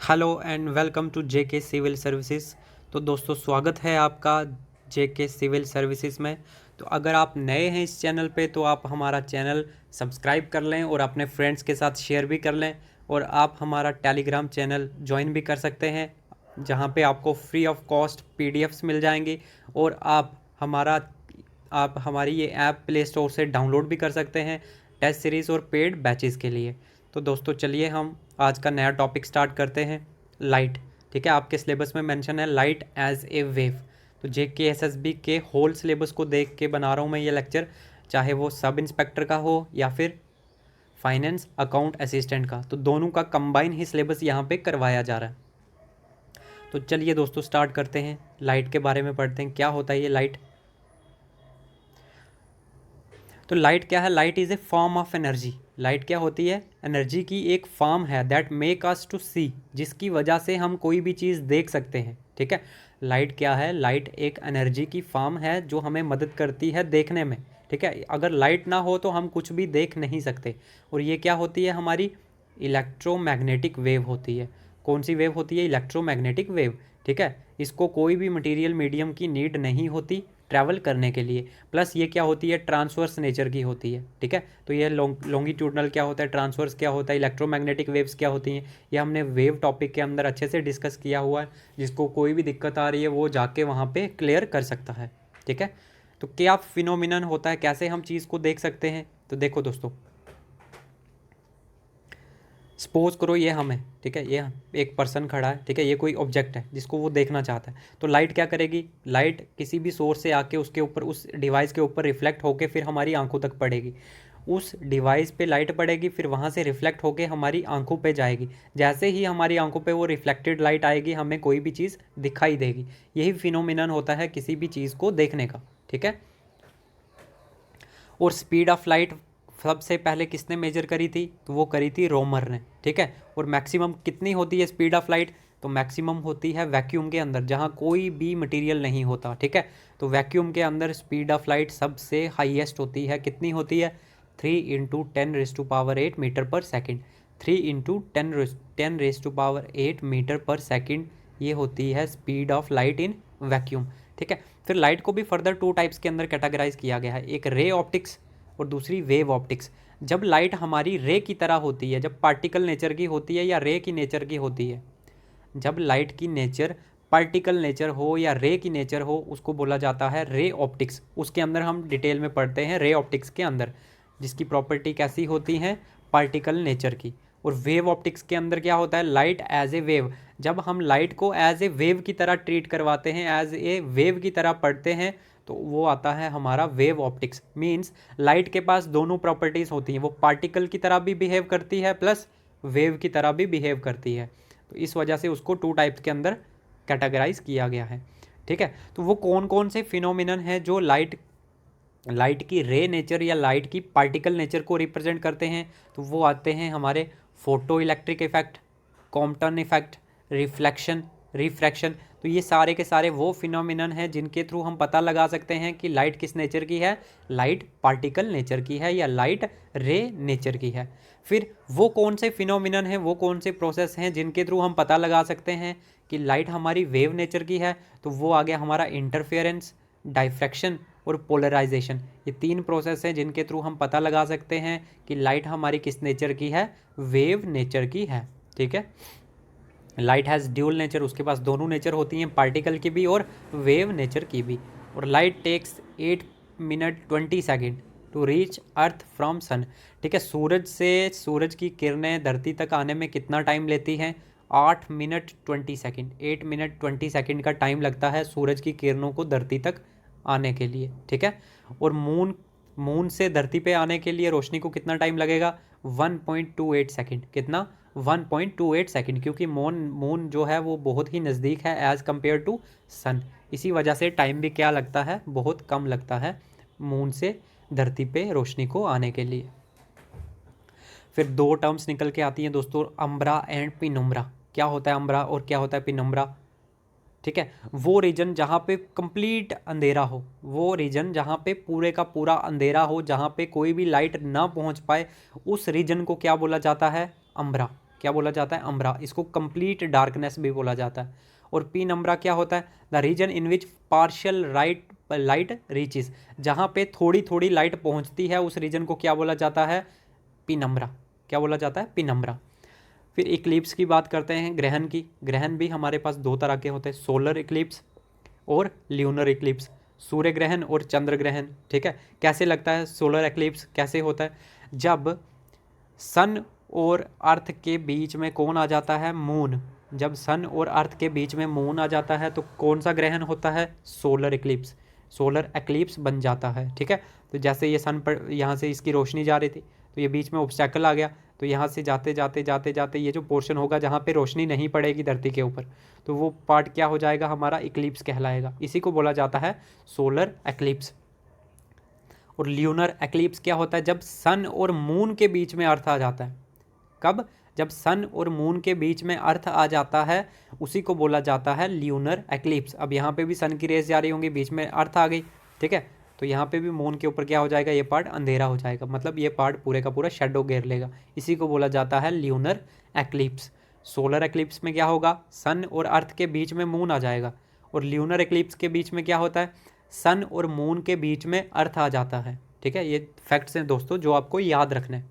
Hello and welcome to JK civil services. तो दोस्तों स्वागत है आपका जेके सिविल सर्विसेज में। तो अगर आप नए हैं इस चैनल पे तो आप हमारा चैनल सब्सक्राइब कर लें और अपने फ्रेंड्स के साथ शेयर भी कर लें। और आप हमारा टेलीग्राम चैनल ज्वाइन भी कर सकते हैं, जहां पे आपको फ्री ऑफ कॉस्ट पीडीएफ्स मिल जाएंगी। और आप हमारी ये ऐप प्ले स्टोर से डाउनलोड भी कर सकते हैं टेस्ट सीरीज़ और पेड बैचेज़ के लिए। तो दोस्तों चलिए हम आज का नया टॉपिक स्टार्ट करते हैं, लाइट। ठीक है, आपके सिलेबस में मेंशन है लाइट एज ए वेव। तो JKSSB के होल सिलेबस को देख के बना रहा हूँ मैं ये लेक्चर, चाहे वो सब इंस्पेक्टर का हो या फिर फाइनेंस अकाउंट असिस्टेंट का, तो दोनों का कंबाइन ही सिलेबस यहाँ पे करवाया जा रहा है। तो चलिए दोस्तों स्टार्ट करते हैं, लाइट के बारे में पढ़ते हैं क्या होता है ये लाइट। तो लाइट क्या है? Light is a form of energy. Light क्या होती है? एनर्जी की एक फॉर्म है दैट मेक अस टू सी, जिसकी वजह से हम कोई भी चीज़ देख सकते हैं। ठीक है, लाइट क्या है? लाइट एक एनर्जी की फॉर्म है जो हमें मदद करती है देखने में। ठीक है, अगर लाइट ना हो तो हम कुछ भी देख नहीं सकते। और ये क्या होती है? हमारी इलेक्ट्रोमैग्नेटिक वेव होती है। कौन सी वेव होती है? Electromagnetic wave. ठीक है, इसको कोई भी मटेरियल मीडियम की नीड नहीं होती ट्रैवल करने के लिए। प्लस ये क्या होती है? ट्रांसवर्स नेचर की होती है। ठीक है, तो ये लॉन्गिट्यूडनल क्या होता है, ट्रांसवर्स क्या होता है, इलेक्ट्रोमैग्नेटिक वेव्स क्या होती हैं, ये हमने वेव टॉपिक के अंदर अच्छे से डिस्कस किया हुआ है। जिसको कोई भी दिक्कत आ रही है वो जाके वहाँ पे क्लियर कर सकता है। ठीक है, तो क्या फिनोमिनन होता है, कैसे हम चीज़ को देख सकते हैं? तो देखो दोस्तों, सपोज करो ये हम है। ठीक है, ये एक पर्सन खड़ा है। ठीक है, ये कोई ऑब्जेक्ट है जिसको वो देखना चाहता है। तो लाइट क्या करेगी? लाइट किसी भी सोर्स से आके उसके ऊपर, उस डिवाइस के ऊपर रिफ्लेक्ट होके फिर हमारी आंखों तक पड़ेगी। उस डिवाइस पे लाइट पड़ेगी, फिर वहाँ से रिफ्लेक्ट होके हमारी आंखों पे जाएगी। जैसे ही हमारी आंखों पे वो रिफ्लेक्टेड लाइट आएगी, हमें कोई भी चीज़ दिखाई देगी। यही फिनोमिनन होता है किसी भी चीज़ को देखने का। ठीक है, और स्पीड ऑफ लाइट सबसे पहले किसने मेजर करी थी? तो वो करी थी रोमर ने। ठीक है, और मैक्सिमम कितनी होती है स्पीड ऑफ लाइट? तो मैक्सिमम होती है वैक्यूम के अंदर, जहाँ कोई भी मटेरियल नहीं होता। ठीक है, तो वैक्यूम के अंदर स्पीड ऑफ लाइट सबसे हाईएस्ट होती है। कितनी होती है? 3 × 10⁸ मीटर पर सेकेंड। 3 × 10⁸ मीटर पर सेकेंड, ये होती है speed of light in vacuum. ठीक है, फिर लाइट को भी फर्दर 2 टाइप्स के अंदर कैटेगराइज किया गया है, एक रे ऑप्टिक्स और दूसरी वेव ऑप्टिक्स। जब लाइट हमारी रे की तरह होती है, जब पार्टिकल नेचर की होती है या रे की नेचर की होती है, जब लाइट की नेचर पार्टिकल नेचर हो या रे की नेचर हो, उसको बोला जाता है रे ऑप्टिक्स। उसके अंदर हम डिटेल में पढ़ते हैं रे ऑप्टिक्स के अंदर, जिसकी प्रॉपर्टी कैसी होती है? पार्टिकल नेचर की। और वेव ऑप्टिक्स के अंदर क्या होता है? Light as a wave. जब हम लाइट को एज ए वेव की तरह ट्रीट करवाते हैं, एज ए वेव की तरह पढ़ते हैं, तो वो आता है हमारा वेव ऑप्टिक्स। मीन्स लाइट के पास दोनों प्रॉपर्टीज़ होती हैं, वो पार्टिकल की तरह भी बिहेव करती है प्लस वेव की तरह भी बिहेव करती है। तो इस वजह से उसको 2 टाइप्स के अंदर कैटेगराइज किया गया है। ठीक है, तो वो कौन कौन से फिनोमिनन हैं जो लाइट की रे नेचर या लाइट की पार्टिकल नेचर को रिप्रेजेंट करते हैं? तो वो आते हैं हमारे photo electric effect, Compton effect, reflection, refraction. तो ये सारे के सारे वो फिनोमिनन हैं जिनके थ्रू हम पता लगा सकते हैं कि लाइट किस नेचर की है, लाइट पार्टिकल नेचर की है या लाइट रे नेचर की है। फिर वो कौन से फिनोमिनन हैं, वो कौन से प्रोसेस हैं जिनके थ्रू हम पता लगा सकते हैं कि लाइट हमारी वेव नेचर की है? तो वो आ गया हमारा इंटरफेरेंस, डाइफ्रैक्शन और पोलराइजेशन। ये 3 प्रोसेस हैं जिनके थ्रू हम पता लगा सकते हैं कि लाइट हमारी किस नेचर की है, वेव नेचर की है। ठीक है, लाइट हैज़ ड्यूल नेचर, उसके पास दोनों नेचर होती हैं, पार्टिकल की भी और वेव नेचर की भी। और light takes 8 minute 20 second to reach earth from sun. ठीक है, सूरज की किरणें धरती तक आने में कितना टाइम लेती हैं? 8 मिनट 20 सेकेंड। 8 मिनट 20 सेकेंड का टाइम लगता है सूरज की किरणों को धरती तक आने के लिए। ठीक है, और मून से धरती पे आने के लिए रोशनी को कितना टाइम लगेगा? 1.28 सेकेंड। कितना? 1.28 सेकेंड, क्योंकि मून जो है वो बहुत ही नज़दीक है एज़ कम्पेयर टू सन। इसी वजह से टाइम भी क्या लगता है? बहुत कम लगता है मून से धरती पे रोशनी को आने के लिए। फिर 2 टर्म्स निकल के आती हैं दोस्तों, अम्ब्रा एंड पिनुम्ब्रा। क्या होता है अम्ब्रा और क्या होता है पिनुम्ब्रा? ठीक है, वो रीजन जहाँ पे कंप्लीट अंधेरा हो, वो रीजन जहाँ पे पूरे का पूरा अंधेरा हो, जहाँ पे कोई भी लाइट ना पहुँच पाए, उस रीजन को क्या बोला जाता है? अम्ब्रा। क्या बोला जाता है, अम्ब्रा। इसको कंप्लीट डार्कनेस भी बोला जाता है। और पीनम्ब्रा क्या होता है, the region in which partial light reaches, जहाँ पे थोड़ी थोड़ी लाइट पहुँचती है उस रीजन को क्या बोला जाता है, पीनम्ब्रा। क्या बोला जाता है, पीनम्ब्रा। फिर इक्लिप्स की बात करते हैं, ग्रहण की। ग्रहण भी हमारे पास दो तरह के होते हैं, सोलर इक्लिप्स और ल्यूनर इक्लिप्स, सूर्य ग्रहण और चंद्र ग्रहण। ठीक है, कैसे लगता है सोलर इक्लिप्स, कैसे होता है, जब सन और अर्थ के बीच में कौन आ जाता है, मून। जब सन और अर्थ के बीच में मून आ जाता है तो कौन सा ग्रहण होता है, सोलर इक्लिप्स। सोलर एक्लिप्स बन जाता है। ठीक है, तो जैसे ये सन पर यहाँ से इसकी रोशनी जा रही थी तो ये बीच में ऑब्स्टेकल आ गया, तो यहाँ से जाते जाते जाते जाते ये जो पोर्शन होगा जहाँ पे रोशनी नहीं पड़ेगी धरती के ऊपर, तो वो पार्ट क्या हो जाएगा, हमारा इक्लिप्स कहलाएगा। इसी को बोला जाता है सोलर एक्लिप्स। और ल्यूनर एक्लिप्स क्या होता है, जब सन और मून के बीच में अर्थ आ जाता है। कब, जब सन और मून के बीच में अर्थ आ जाता है, उसी को बोला जाता है ल्यूनर एक्लिप्स। अब यहाँ पे भी सन की रेस जा रही होंगी, बीच में अर्थ आ गई। ठीक है, तो यहाँ पे भी मून के ऊपर क्या हो जाएगा, ये पार्ट अंधेरा हो जाएगा, मतलब ये पार्ट पूरे का पूरा शेडो घेर लेगा। इसी को बोला जाता है ल्यूनर एक्लिप्स। सोलर एक्लिप्स में क्या होगा, सन और अर्थ के बीच में मून आ जाएगा। और ल्यूनर एक्लिप्स के बीच में क्या होता है, सन और मून के बीच में अर्थ आ जाता है। ठीक है, ये फैक्ट्स हैं दोस्तों जो आपको याद रखने हैं।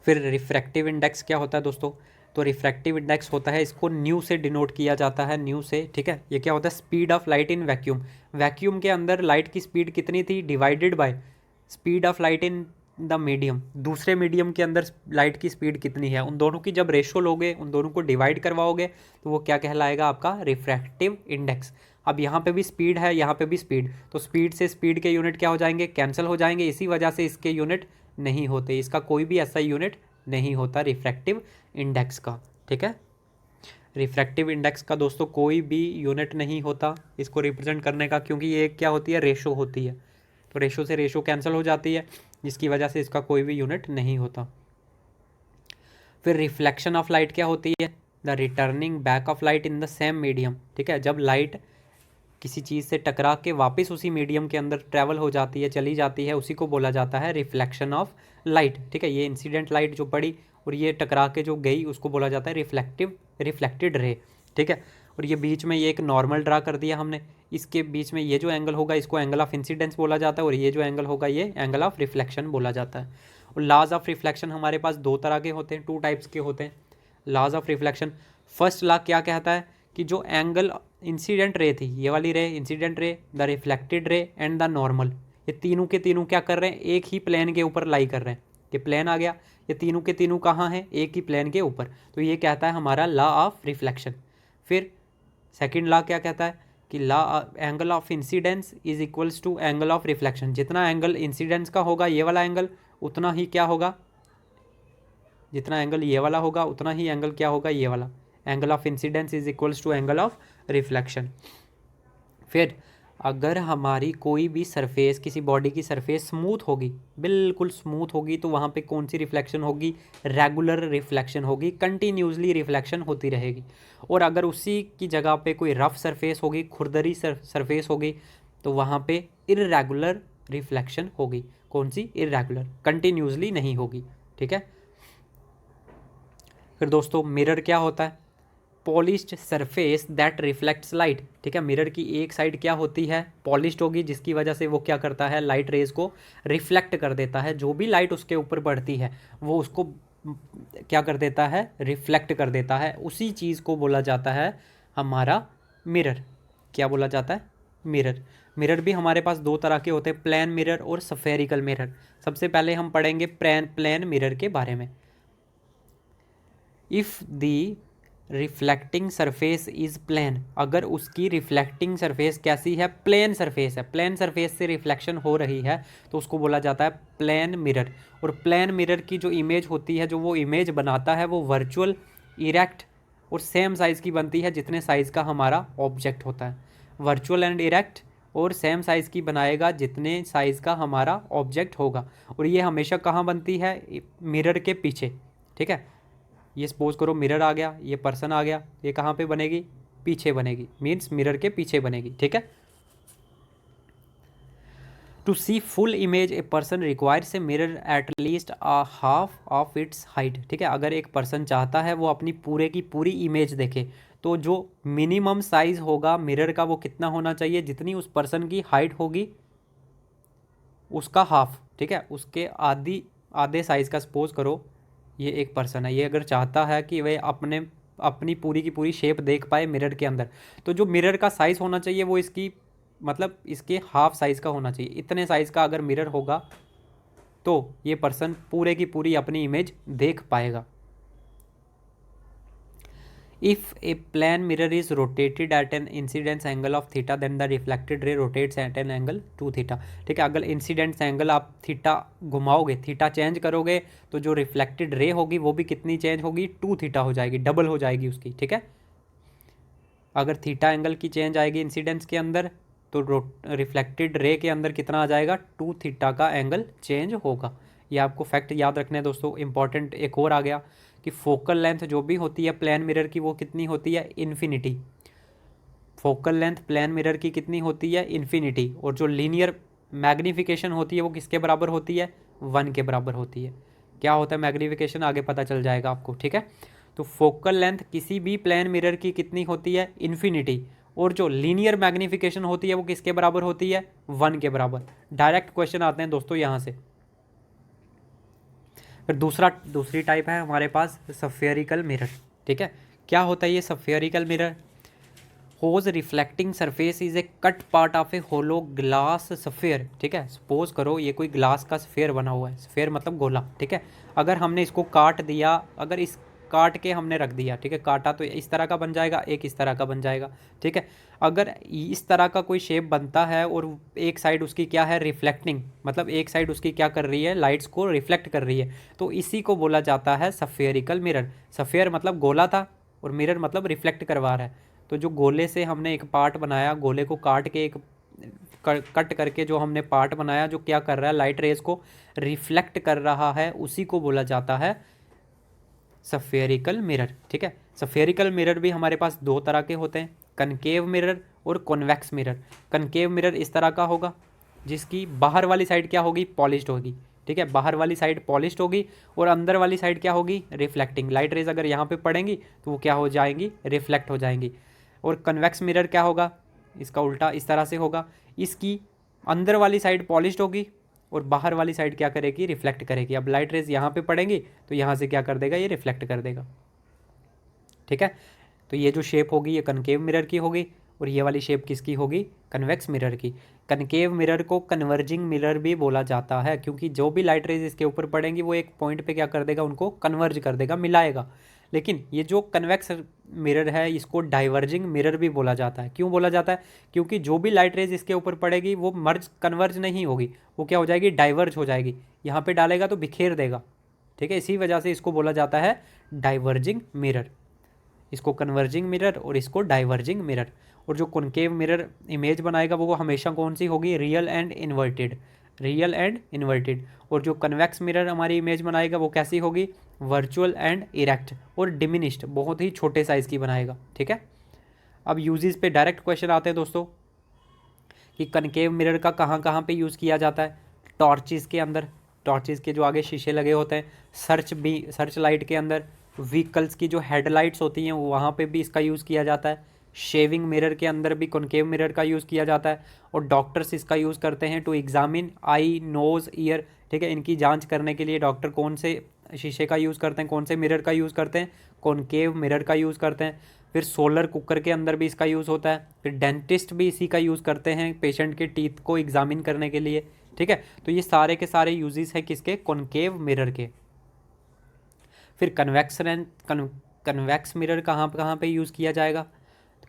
फिर रिफ्रैक्टिव इंडेक्स क्या होता है दोस्तों, तो रिफ्रैक्टिव इंडेक्स होता है, इसको न्यू से डिनोट किया जाता है, न्यू से। ठीक है, ये क्या होता है, speed of light in vacuum. Vacuum के अंदर लाइट की स्पीड कितनी थी, divided by speed of light in the medium. दूसरे मीडियम के अंदर लाइट की स्पीड कितनी है, उन दोनों की जब रेशो लोगे, उन दोनों को डिवाइड करवाओगे, तो वो क्या कहलाएगा, आपका रिफ्रैक्टिव इंडेक्स। अब यहाँ पे भी स्पीड है, यहाँ पे भी स्पीड, तो स्पीड से स्पीड के यूनिट क्या हो जाएंगे, कैंसिल हो जाएंगे। इसी वजह से इसके यूनिट नहीं होते, इसका कोई भी ऐसा यूनिट नहीं होता रिफ्रैक्टिव इंडेक्स का। ठीक है, रिफ्रैक्टिव इंडेक्स का दोस्तों कोई भी यूनिट नहीं होता इसको रिप्रेजेंट करने का, क्योंकि ये क्या होती है, रेशो होती है। तो रेशो से रेशो कैंसिल हो जाती है, जिसकी वजह से इसका कोई भी यूनिट नहीं होता। फिर रिफ्लेक्शन ऑफ लाइट क्या होती है, the returning back of light in the same medium. ठीक है, जब लाइट किसी चीज़ से टकरा के वापस उसी मीडियम के अंदर ट्रैवल हो जाती है, चली जाती है, उसी को बोला जाता है रिफ्लेक्शन ऑफ लाइट। ठीक है, ये इंसिडेंट लाइट जो पड़ी और ये टकरा के जो गई उसको बोला जाता है रिफ्लेक्टेड रे। ठीक है, और ये बीच में ये एक नॉर्मल ड्रा कर दिया हमने, इसके बीच में ये जो एंगल होगा इसको एंगल ऑफ इंसिडेंस बोला जाता है, और ये जो एंगल होगा ये एंगल ऑफ रिफ्लेक्शन बोला जाता है। और लॉज ऑफ रिफ्लेक्शन हमारे पास दो तरह के होते हैं, टू टाइप्स के होते हैं laws of reflection. First law क्या कहता है कि जो एंगल इंसिडेंट रे थी, ये वाली ray incident ray, the reflected ray and the normal, ये तीनों के तीनों क्या कर रहे हैं, एक ही प्लेन के ऊपर लाई कर रहे हैं। कि प्लेन आ गया, ये तीनों के तीनों कहाँ हैं, एक ही प्लेन के ऊपर, तो ये कहता है हमारा लॉ ऑफ रिफ्लेक्शन। फिर सेकंड लॉ क्या कहता है कि law angle of incidence is equals to angle of reflection. जितना एंगल इंसिडेंस का होगा ये वाला एंगल, उतना ही क्या होगा, जितना एंगल ये वाला होगा उतना ही एंगल क्या होगा, ये वाला। Angle of incidence is equals to angle of reflection. फिर अगर हमारी कोई भी सरफेस, किसी बॉडी की सरफेस स्मूथ होगी, बिल्कुल स्मूथ होगी, तो वहाँ पे कौन सी रिफ्लेक्शन होगी, रेगुलर रिफ्लेक्शन होगी, कंटिन्यूसली रिफ्लेक्शन होती रहेगी। और अगर उसी की जगह पे कोई रफ सरफेस होगी, खुरदरी सरफेस होगी, तो वहाँ पे इर्रेगुलर रिफ्लेक्शन होगी। कौन सी, इर्रेगुलर, कंटिन्यूसली नहीं होगी। ठीक है, फिर दोस्तों मिरर क्या होता है, polished surface that reflects light. ठीक है, मिरर की एक साइड क्या होती है, पॉलिश्ड होगी, जिसकी वजह से वो क्या करता है, लाइट रेज को रिफ्लेक्ट कर देता है। जो भी लाइट उसके ऊपर पड़ती है वो उसको क्या कर देता है, रिफ्लेक्ट कर देता है। उसी चीज़ को बोला जाता है हमारा मिरर। क्या बोला जाता है, मिरर। मिरर भी हमारे पास दो तरह के होते हैं, प्लेन मिरर और स्फेरिकल मिरर। सबसे पहले हम पढ़ेंगे प्लेन मिरर के बारे में। If the reflecting surface is plane, अगर उसकी रिफ्लेक्टिंग सरफेस कैसी है, प्लेन सरफेस है, प्लेन सरफेस से रिफ्लेक्शन हो रही है, तो उसको बोला जाता है प्लेन मिरर। और प्लेन मिरर की जो इमेज होती है, जो वो इमेज बनाता है, वो वर्चुअल, इरेक्ट और सेम साइज़ की बनती है जितने साइज़ का हमारा ऑब्जेक्ट होता है। वर्चुअल एंड इरेक्ट और सेम साइज़ की बनाएगा जितने साइज़ का हमारा ऑब्जेक्ट होगा। और ये हमेशा कहाँ बनती है, मिरर के पीछे। ठीक है, ये सपोज करो मिरर आ गया, ये पर्सन आ गया, ये कहाँ पे बनेगी, पीछे बनेगी, मीन्स मिरर के पीछे बनेगी। ठीक है, to see full image a person requires a mirror at least half of its height. ठीक है, अगर एक पर्सन चाहता है वो अपनी पूरे की पूरी इमेज देखे तो जो मिनिमम साइज होगा मिरर का वो कितना होना चाहिए, जितनी उस पर्सन की हाइट होगी उसका हाफ। ठीक है, उसके आधे साइज का। सपोज करो ये एक पर्सन है, ये अगर चाहता है कि वह अपनी पूरी की पूरी शेप देख पाए मिरर के अंदर, तो जो मिरर का साइज़ होना चाहिए वो इसकी मतलब इसके हाफ साइज़ का होना चाहिए। इतने साइज़ का अगर मिरर होगा तो ये पर्सन पूरे की पूरी अपनी इमेज देख पाएगा। If a plane mirror is rotated at an incidence angle of theta then the reflected ray rotates at an angle 2 theta. ठीक है, अगर इंसिडेंस एंगल आप थीटा घुमाओगे, थीटा चेंज करोगे, तो जो रिफ्लेक्टेड रे होगी वो भी कितनी चेंज होगी, 2 थीटा हो जाएगी, डबल हो जाएगी उसकी। ठीक है, अगर थीटा एंगल की चेंज आएगी इंसिडेंस के अंदर तो रिफ्लेक्टेड रे के अंदर कितना आ जाएगा, 2 थीटा का एंगल चेंज होगा। ये आपको फैक्ट याद रखने हैं दोस्तों। इंपॉर्टेंट एक और आ गया कि फोकल लेंथ जो भी होती है प्लेन मिरर की वो कितनी होती है, infinity. Focal length plane mirror की कितनी होती है, इन्फिनिटी। और जो लीनियर मैग्नीफिकेशन होती है वो किसके बराबर होती है, 1 के बराबर होती है। क्या होता है मैग्नीफिकेशन, आगे पता चल जाएगा आपको। ठीक है, तो फोकल लेंथ किसी भी प्लेन मिरर की कितनी होती है, इन्फिनिटी। और जो लीनियर मैग्नीफिकेशन होती है वो किसके बराबर होती है, 1 के बराबर। डायरेक्ट क्वेश्चन आते हैं दोस्तों यहाँ से। फिर दूसरी टाइप है हमारे पास सफेरिकल मिरर। ठीक है, क्या होता है ये spherical mirror, whose reflecting surface is a cut part of a hollow glass sphere. ठीक है, सपोज करो ये कोई ग्लास का स्फेयर बना हुआ है, स्फेयर मतलब गोला। ठीक है, अगर हमने इसको काट दिया, अगर इस काट के हमने रख दिया, ठीक है, काटा तो इस तरह का बन जाएगा, एक इस तरह का बन जाएगा। ठीक है, अगर इस तरह का कोई शेप बनता है और एक साइड उसकी क्या है, रिफ्लेक्टिंग, मतलब एक साइड उसकी क्या कर रही है, लाइट्स को रिफ्लेक्ट कर रही है, तो इसी को बोला जाता है सफेरिकल मिरर। सफेयर मतलब गोला था और मिरर मतलब रिफ्लेक्ट करवा रहा है। तो जो गोले से हमने एक पार्ट बनाया, गोले को काट के एक कट करके जो हमने पार्ट बनाया जो क्या कर रहा है, लाइट रेज को रिफ्लेक्ट कर रहा है, उसी को बोला जाता है सफेरिकल मिरर। ठीक है, सफेरिकल मिरर भी हमारे पास 2 तरह के होते हैं, कनकेव मिरर और कॉन्वेक्स मिरर। कनकेव मिरर इस तरह का होगा जिसकी बाहर वाली साइड क्या होगी, पॉलिश्ड होगी। ठीक है, बाहर वाली साइड पॉलिश्ड होगी और अंदर वाली साइड क्या होगी, रिफ्लेक्टिंग। लाइट रेज अगर यहाँ पे पड़ेंगी तो वो क्या हो जाएंगी, रिफ्लेक्ट हो जाएंगी। और कन्वेक्स मिरर क्या होगा, इसका उल्टा इस तरह से होगा, इसकी अंदर वाली साइड पॉलिश्ड होगी और बाहर वाली साइड क्या करेगी, रिफ्लेक्ट करेगी। अब लाइट रेज यहाँ पे पड़ेंगी तो यहाँ से क्या कर देगा, ये रिफ्लेक्ट कर देगा। ठीक है, तो ये जो शेप होगी ये कनकेव मिरर की होगी और ये वाली शेप किसकी होगी, कन्वेक्स मिरर की। कनकेव मिरर को कन्वर्जिंग मिरर भी बोला जाता है क्योंकि जो भी लाइट रेज इसके ऊपर पड़ेंगी वो एक पॉइंट पे क्या कर देगा, उनको कन्वर्ज कर देगा, मिलाएगा। लेकिन ये जो कन्वेक्स मिरर है इसको डाइवर्जिंग मिरर भी बोला जाता है। क्यों बोला जाता है, क्योंकि जो भी लाइट रेज इसके ऊपर पड़ेगी वो मर्ज कन्वर्ज नहीं होगी, वो क्या हो जाएगी, डाइवर्ज हो जाएगी। यहाँ पे डालेगा तो बिखेर देगा। ठीक है, इसी वजह से इसको बोला जाता है डाइवर्जिंग मिरर। इसको कन्वर्जिंग मिरर और इसको डाइवर्जिंग मिरर। और जो कॉनकेव मिरर इमेज बनाएगा वो हमेशा कौन सी होगी, real and inverted, real and inverted. और जो कन्वेक्स मिरर हमारी इमेज बनाएगा वो कैसी होगी, वर्चुअल एंड इरेक्ट और डिमिनिश्ड, बहुत ही छोटे साइज़ की बनाएगा। ठीक है, अब यूजेस पे डायरेक्ट क्वेश्चन आते हैं दोस्तों कि कनकेव मिरर का कहाँ कहाँ पे यूज़ किया जाता है। टॉर्चेस के अंदर, टॉर्चेस के जो आगे शीशे लगे होते हैं, सर्च लाइट के अंदर, व्हीकल्स की जो हेडलाइट्स होती हैं वहाँ पे भी इसका यूज़ किया जाता है। शेविंग मिरर के अंदर भी कॉनकेव मिरर का यूज़ किया जाता है। और डॉक्टर्स इसका यूज़ करते हैं to examine eye, nose, ear. ठीक है, इनकी जांच करने के लिए डॉक्टर कौन से शीशे का यूज़ करते हैं, कौन से मिरर का यूज़ करते हैं, कॉनकेव मिरर का यूज़ करते हैं। फिर सोलर कुकर के अंदर भी इसका यूज़ होता है। फिर डेंटिस्ट भी इसी का यूज़ करते हैं पेशेंट के टीथ को एग्जामिन करने के लिए। ठीक है, तो ये सारे के सारे यूजेस हैं किसके, कॉनकेव मिरर के। फिर कन्वेक्स मिरर कहाँ कहाँ पे यूज़ किया जाएगा,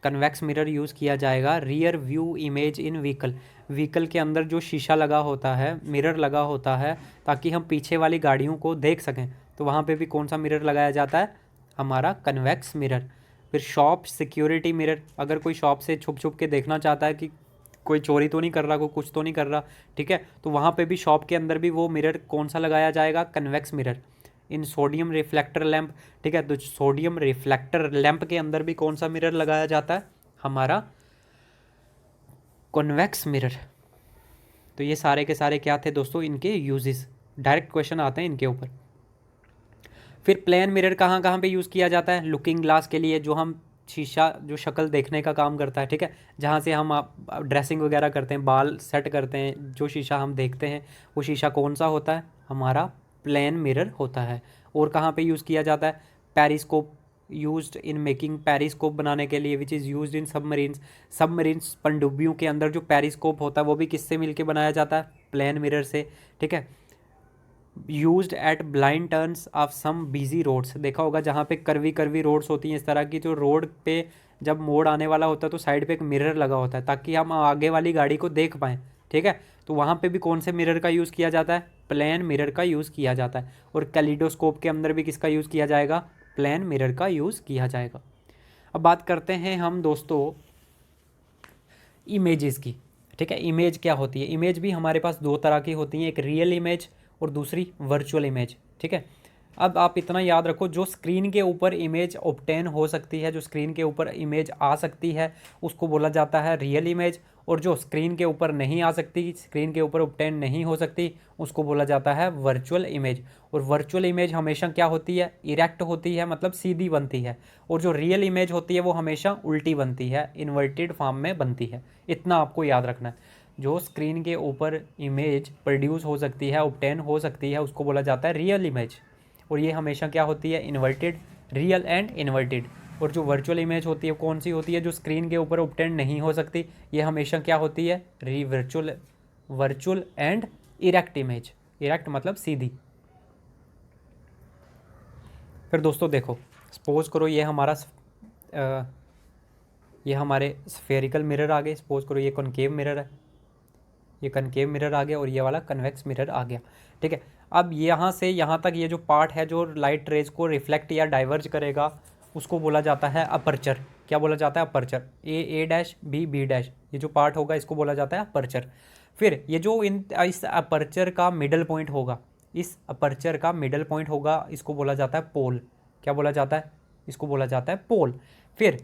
कन्वेक्स मिरर यूज़ किया जाएगा rear view image in vehicle. Vehicle के अंदर जो शीशा लगा होता है, मिरर लगा होता है ताकि हम पीछे वाली गाड़ियों को देख सकें, तो वहाँ पे भी कौन सा मिरर लगाया जाता है, हमारा कन्वेक्स मिरर। फिर शॉप सिक्योरिटी मिरर, अगर कोई शॉप से छुप छुप के देखना चाहता है कि कोई चोरी तो नहीं कर रहा, कोई कुछ तो नहीं कर रहा, ठीक है, तो वहाँ पे भी शॉप के अंदर भी वो मिरर कौन सा लगाया जाएगा, कन्वेक्स मिरर। इन सोडियम रिफ्लेक्टर लैंप, ठीक है, तो सोडियम रिफ्लेक्टर लैंप के अंदर भी कौन सा मिरर लगाया जाता है, हमारा कॉन्वेक्स मिरर। तो ये सारे के सारे क्या थे दोस्तों, इनके यूजेस, डायरेक्ट क्वेश्चन आते हैं इनके ऊपर। फिर प्लेन मिरर कहाँ कहाँ पे यूज़ किया जाता है, लुकिंग ग्लास के लिए, जो हम शीशा जो शक्ल देखने का काम करता है, ठीक है, जहाँ से हम ड्रेसिंग वगैरह करते हैं, बाल सेट करते हैं, जो शीशा हम देखते हैं वो शीशा कौन सा होता है, हमारा प्लेन मिरर होता है। और कहाँ पे यूज़ किया जाता है, periscope, used in making periscope बनाने के लिए, which is used in submarines, submarines पनडुब्बियों के अंदर जो पेरिस्कोप होता है वो भी किससे मिलके बनाया जाता है, प्लेन मिरर से, ठीक है। Used at blind turns of some busy roads, देखा होगा जहाँ पे करवी करवी रोड्स होती हैं इस तरह की, जो रोड पे जब मोड़ आने वाला होता है तो साइड पे एक मिरर लगा होता है ताकि हम आगे वाली गाड़ी को देख पाएँ, ठीक है। तो वहाँ पे भी कौन से मिरर का यूज़ किया जाता है, प्लेन मिरर का यूज़ किया जाता है। और कैलिडोस्कोप के अंदर भी किसका यूज़ किया जाएगा, प्लेन मिरर का यूज़ किया जाएगा। अब बात करते हैं हम दोस्तों इमेजेस की, ठीक है। इमेज क्या होती है, इमेज भी हमारे पास दो तरह की होती हैं, एक रियल इमेज और दूसरी वर्चुअल इमेज, ठीक है। अब आप इतना याद रखो, जो स्क्रीन के ऊपर इमेज ऑब्टेन हो सकती है, जो स्क्रीन के ऊपर इमेज आ सकती है उसको बोला जाता है रियल इमेज, और जो स्क्रीन के ऊपर नहीं आ सकती, स्क्रीन के ऊपर ऑब्टेन नहीं हो सकती, उसको बोला जाता है वर्चुअल इमेज। और वर्चुअल इमेज हमेशा क्या होती है, इरेक्ट होती है, मतलब सीधी बनती है, और जो रियल इमेज होती है वो हमेशा उल्टी बनती है, इन्वर्टेड फॉर्म में बनती है। इतना आपको याद रखना है, जो स्क्रीन के ऊपर इमेज प्रोड्यूस हो सकती है, ऑब्टेन हो सकती है, उसको बोला जाता है रियल इमेज, और ये हमेशा क्या होती है, इन्वर्टेड, रियल एंड इन्वर्टेड। और जो वर्चुअल इमेज होती है कौन सी होती है, जो स्क्रीन के ऊपर ऑब्टेन नहीं हो सकती, ये हमेशा क्या होती है, virtual and erect image. Erect मतलब सीधी। फिर दोस्तों देखो, सपोज करो ये हमारे स्फेरिकल मिरर आ गए, सपोज करो ये कॉनकेव मिरर है, ये कनकेव मिरर आ गया और ये वाला कन्वेक्स मिरर आ गया, ठीक है। अब यहाँ से यहाँ तक ये जो पार्ट है जो लाइट रेज को रिफ्लेक्ट या डाइवर्ज करेगा उसको बोला जाता है अपर्चर। क्या बोला जाता है, अपर्चर। ए डैश बी बी डैश, ये जो पार्ट होगा इसको बोला जाता है अपर्चर। फिर ये जो इस अपर्चर का मिडल पॉइंट होगा, इस अपर्चर का मिडल पॉइंट होगा, इसको बोला जाता है पोल। क्या बोला जाता है, इसको बोला जाता है पोल। फिर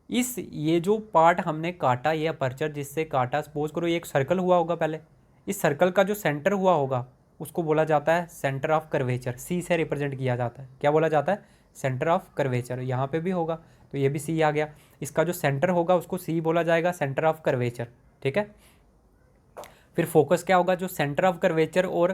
ये जो पार्ट हमने काटा, ये अपर्चर जिससे काटा, सपोज करो ये एक सर्कल हुआ होगा पहले, इस सर्कल का जो सेंटर हुआ होगा उसको बोला जाता है सेंटर ऑफ कर्वेचर, सी से रिप्रेजेंट किया जाता है। क्या बोला जाता है, सेंटर ऑफ कर्वेचर। यहाँ पे भी होगा तो ये भी सी आ गया, इसका जो सेंटर होगा उसको सी बोला जाएगा, सेंटर ऑफ कर्वेचर, ठीक है। फिर फोकस क्या होगा, जो सेंटर ऑफ कर्वेचर और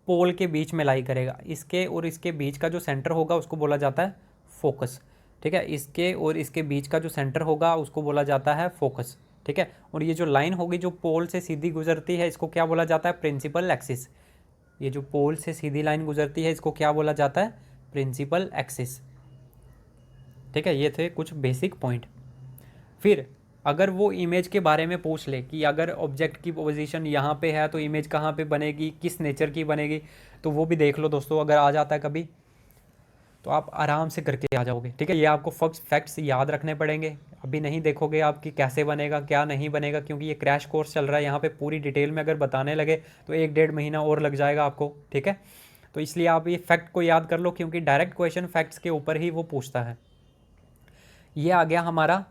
पोल के बीच में लाई करेगा, इसके और इसके बीच का जो सेंटर होगा उसको बोला जाता है फोकस, ठीक है। इसके और इसके बीच का जो सेंटर होगा उसको बोला जाता है फोकस, ठीक है। और ये जो लाइन होगी जो पोल से सीधी गुजरती है इसको क्या बोला जाता है, प्रिंसिपल एक्सिस। ये जो पोल से सीधी लाइन गुजरती है इसको क्या बोला जाता है, प्रिंसिपल एक्सिस, ठीक है। ये थे कुछ बेसिक पॉइंट। फिर अगर वो इमेज के बारे में पूछ ले कि अगर ऑब्जेक्ट की पोजीशन यहाँ पे है तो इमेज कहाँ पे बनेगी, किस नेचर की बनेगी, तो वो भी देख लो दोस्तों। अगर आ जाता है कभी तो आप आराम से करके आ जाओगे, ठीक है। ये आपको फैक्ट्स याद रखने पड़ेंगे, अभी नहीं देखोगे आप कि कैसे बनेगा क्या नहीं बनेगा, क्योंकि ये क्रैश कोर्स चल रहा है। यहाँ पे पूरी डिटेल में अगर बताने लगे तो 1-1.5 महीना और लग जाएगा आपको, ठीक है। तो इसलिए आप ये फैक्ट को याद कर लो, क्योंकि डायरेक्ट क्वेश्चन फैक्ट्स के ऊपर ही वो पूछता है। ये आ गया हमारा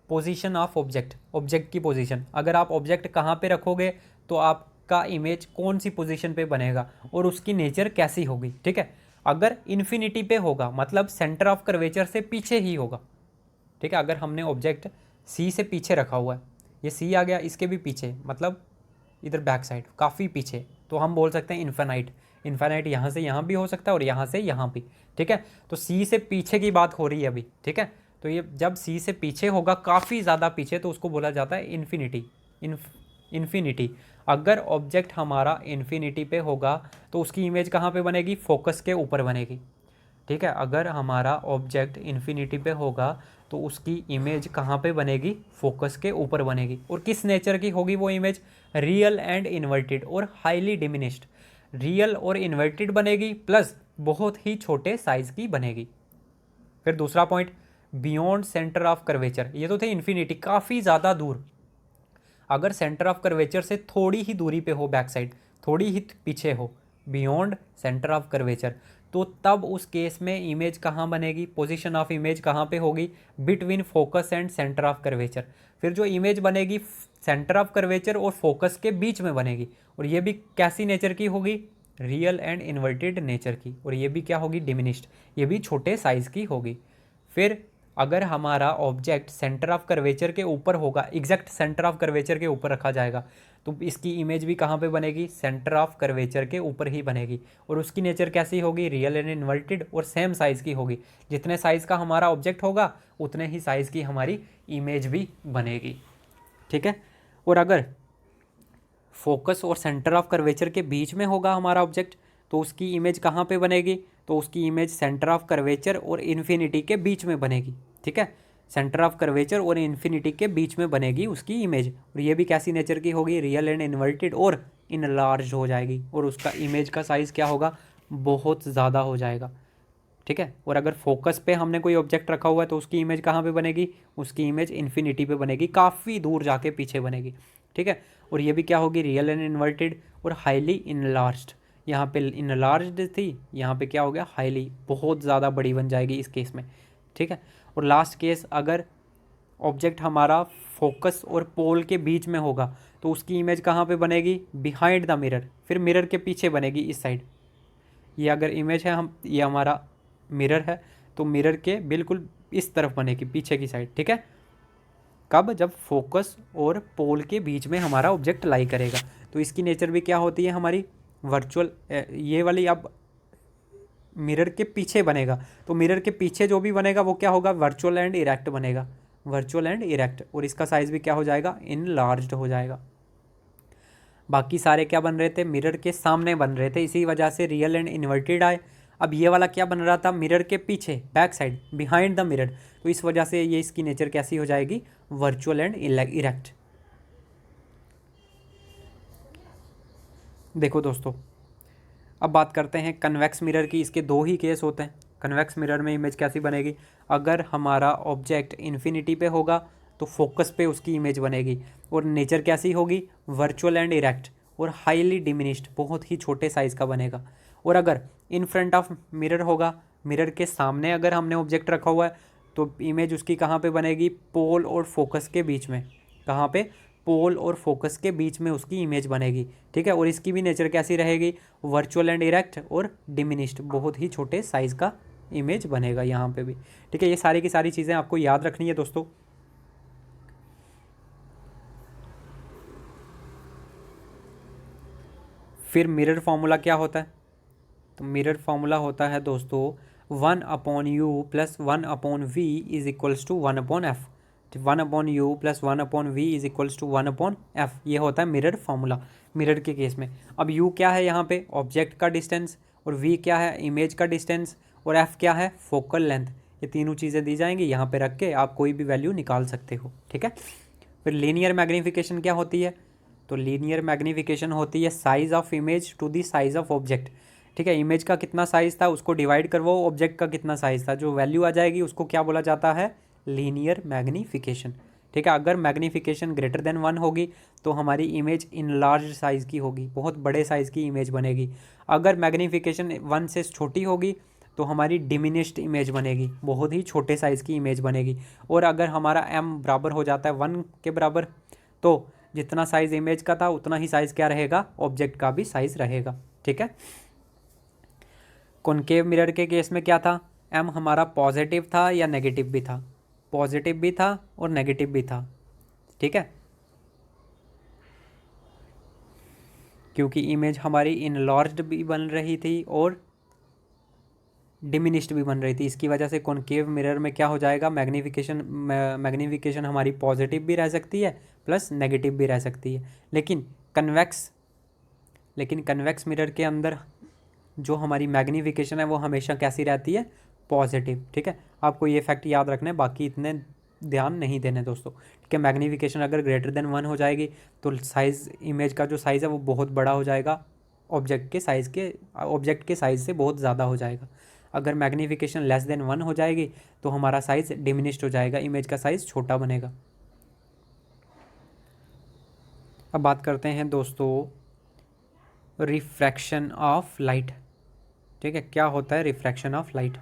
पोजीशन ऑफ ऑब्जेक्ट, ऑब्जेक्ट की पोजीशन। अगर आप ऑब्जेक्ट कहाँ पे रखोगे तो आपका इमेज कौन सी पोजीशन पे बनेगा और उसकी नेचर कैसी होगी, ठीक है। अगर इन्फिनिटी पे होगा मतलब सेंटर ऑफ कर्वेचर से पीछे ही होगा, ठीक है। अगर हमने ऑब्जेक्ट सी से पीछे रखा हुआ है, ये सी आ गया, इसके भी पीछे मतलब इधर बैक साइड काफ़ी पीछे, तो हम बोल सकते हैं इन्फिनाइट। इन्फिनाइट यहाँ से यहाँ भी हो सकता है और यहाँ से यहाँ भी, ठीक है। तो सी से पीछे की बात हो रही है अभी, ठीक है। तो ये जब सी से पीछे होगा काफ़ी ज़्यादा पीछे तो उसको बोला जाता है इन्फिनिटी, इन्फिनिटी। अगर ऑब्जेक्ट हमारा इन्फिनिटी पे होगा तो उसकी इमेज कहाँ पे बनेगी, फोकस के ऊपर बनेगी, ठीक है। अगर हमारा ऑब्जेक्ट इन्फिनिटी पे होगा तो उसकी इमेज कहाँ पे बनेगी, फोकस के ऊपर बनेगी। और किस नेचर की होगी वो इमेज, रियल एंड इन्वर्टेड और हाईली डिमिनिश्ड। रियल और इन्वर्टेड बनेगी प्लस बहुत ही छोटे साइज की बनेगी। फिर दूसरा point, beyond centre of curvature. ये तो थे इन्फिनिटी, काफ़ी ज़्यादा दूर। अगर सेंटर ऑफ कर्वेचर से थोड़ी ही दूरी पे हो, बैक साइड थोड़ी ही पीछे हो, बियॉन्ड सेंटर ऑफ कर्वेचर, तो तब उस केस में इमेज कहाँ बनेगी, पोजीशन ऑफ इमेज कहाँ पे होगी, between focus and centre of curvature. फिर जो इमेज बनेगी सेंटर ऑफ कर्वेचर और फोकस के बीच में बनेगी, और ये भी कैसी नेचर की होगी, रियल एंड इन्वर्टेड नेचर की, और ये भी क्या होगी, डिमिनिश्ड, ये भी छोटे साइज की होगी। फिर अगर हमारा ऑब्जेक्ट सेंटर ऑफ कर्वेचर के ऊपर होगा, एग्जैक्ट सेंटर ऑफ कर्वेचर के ऊपर रखा जाएगा, तो इसकी इमेज भी कहाँ पे बनेगी, सेंटर ऑफ कर्वेचर के ऊपर ही बनेगी, और उसकी नेचर कैसी होगी, रियल एंड इन्वर्टेड, और सेम साइज़ की होगी। जितने साइज़ का हमारा ऑब्जेक्ट होगा उतने ही साइज़ की हमारी इमेज भी बनेगी, ठीक है। और अगर फोकस और सेंटर ऑफ कर्वेचर के बीच में होगा हमारा ऑब्जेक्ट, तो उसकी इमेज कहाँ पे बनेगी, तो उसकी इमेज सेंटर ऑफ कर्वेचर और इन्फिनिटी के बीच में बनेगी, ठीक है। सेंटर ऑफ कर्वेचर और इन्फिनिटी के बीच में बनेगी उसकी इमेज, और ये भी कैसी नेचर की होगी, रियल एंड इन्वर्टेड और इनलार्ज हो जाएगी, और उसका इमेज का साइज़ क्या होगा, बहुत ज़्यादा हो जाएगा, ठीक है। और अगर फोकस पे हमने कोई ऑब्जेक्ट रखा हुआ है तो उसकी इमेज कहाँ पे बनेगी, उसकी इमेज इन्फिनिटी पे बनेगी, काफ़ी दूर जाके पीछे बनेगी, ठीक है। और ये भी क्या होगी, रियल एंड इन्वर्टेड और हाईली इनलार्ज्ड। यहाँ पे इनलार्ज्ड थी, यहाँ पे क्या हो गया, हाईली, बहुत ज़्यादा बड़ी बन जाएगी इस केस में, ठीक है। और लास्ट केस, अगर ऑब्जेक्ट हमारा फोकस और पोल के बीच में होगा तो उसकी इमेज कहाँ पे बनेगी, बिहाइंड द मिरर, फिर मिरर के पीछे बनेगी इस साइड। ये अगर इमेज है, हम ये हमारा मिरर है, तो मिरर के बिल्कुल इस तरफ बनेगी, पीछे की साइड, ठीक है। कब, जब फोकस और पोल के बीच में हमारा ऑब्जेक्ट लाई करेगा, तो इसकी नेचर भी क्या होती है हमारी, वर्चुअल। ये वाली अब मिरर के पीछे बनेगा, तो मिरर के पीछे जो भी बनेगा वो क्या होगा, वर्चुअल एंड इरेक्ट बनेगा, वर्चुअल एंड इरेक्ट, और इसका साइज़ भी क्या हो जाएगा, इनलार्ज्ड हो जाएगा। बाकी सारे क्या बन रहे थे, मिरर के सामने बन रहे थे, इसी वजह से रियल एंड इन्वर्टेड आए। अब ये वाला क्या बन रहा था, मिरर के पीछे, back side, behind the mirror, तो इस वजह से ये इसकी नेचर कैसी हो जाएगी, वर्चुअल एंड इरेक्ट। देखो दोस्तों, अब बात करते हैं कन्वेक्स मिरर की। इसके दो ही केस होते हैं। कन्वेक्स मिरर में इमेज कैसी बनेगी, अगर हमारा ऑब्जेक्ट इन्फिनिटी पे होगा तो फोकस पे उसकी इमेज बनेगी, और नेचर कैसी होगी, वर्चुअल एंड इरेक्ट और हाईली डिमिनिश्ड, बहुत ही छोटे साइज़ का बनेगा। और अगर इन फ्रंट ऑफ मिरर होगा, मिरर के सामने अगर हमने ऑब्जेक्ट रखा हुआ है, तो इमेज उसकी कहाँ पे बनेगी, पोल और फोकस के बीच में, कहाँ पे, पोल और फोकस के बीच में उसकी इमेज बनेगी, ठीक है। और इसकी भी नेचर कैसी रहेगी, वर्चुअल एंड इरेक्ट और डिमिनिश्ड, बहुत ही छोटे साइज़ का इमेज बनेगा यहाँ पे भी, ठीक है। ये सारी की सारी चीज़ें आपको याद रखनी है दोस्तों। फिर मिरर फार्मूला क्या होता है, तो मिरर फार्मूला होता है दोस्तों 1/u + 1/v is equals to 1/f। 1/u + 1/v is equals to 1/f, ये होता है मिरर फार्मूला मिरर के केस में। अब u क्या है यहाँ पे, ऑब्जेक्ट का डिस्टेंस, और v क्या है, इमेज का डिस्टेंस, और f क्या है, फोकल लेंथ। ये तीनों चीज़ें दी जाएंगी, यहाँ पे रख के आप कोई भी वैल्यू निकाल सकते हो, ठीक है। फिर लीनियर मैग्नीफिकेशन क्या होती है, तो लीनियर मैग्नीफिकेशन होती है size of image to the size of object, ठीक है। इमेज का कितना साइज़ था उसको डिवाइड करवाओ ऑब्जेक्ट का कितना साइज़ था, जो वैल्यू आ जाएगी उसको क्या बोला जाता है, लीनियर मैग्नीफिकेशन, ठीक है। अगर मैग्नीफिकेशन ग्रेटर देन 1 होगी तो हमारी इमेज इन लार्ज साइज़ की होगी, बहुत बड़े साइज़ की इमेज बनेगी। अगर मैग्नीफिकेशन 1 से छोटी होगी तो हमारी डिमिनिश्ड इमेज बनेगी, बहुत ही छोटे साइज़ की इमेज बनेगी। और अगर हमारा m बराबर हो जाता है 1 के बराबर, तो जितना साइज़ इमेज का था उतना ही साइज़ क्या रहेगा, ऑब्जेक्ट का भी साइज़ रहेगा, ठीक है। कॉनकेव मिरर के केस में क्या था, m हमारा पॉजिटिव था या नेगेटिव भी था, पॉजिटिव भी था और नेगेटिव भी था, ठीक है। क्योंकि इमेज हमारी इनलार्ज्ड भी बन रही थी और डिमिनिश्ड भी बन रही थी, इसकी वजह से कॉनकेव मिरर में क्या हो जाएगा, मैग्नीफिकेशन हमारी पॉजिटिव भी रह सकती है प्लस नेगेटिव भी रह सकती है। लेकिन कन्वेक्स मिरर के अंदर जो हमारी मैग्नीफिकेशन है वो हमेशा कैसी रहती है, पॉजिटिव, ठीक है। आपको ये फैक्ट याद रखना है, बाकी इतने ध्यान नहीं देने दोस्तों, ठीक है। मैग्नीफिकेशन अगर ग्रेटर देन 1 हो जाएगी तो साइज़, इमेज का जो साइज़ है वो बहुत बड़ा हो जाएगा, ऑब्जेक्ट के साइज़ से बहुत ज़्यादा हो जाएगा। अगर मैग्नीफिकेशन लेस देन 1 हो जाएगी तो हमारा साइज़ डिमिनिश्ड हो जाएगा, इमेज का साइज़ छोटा बनेगा। अब बात करते हैं दोस्तों रिफ्रैक्शन ऑफ लाइट, ठीक है। क्या होता है रिफ्रैक्शन ऑफ लाइट,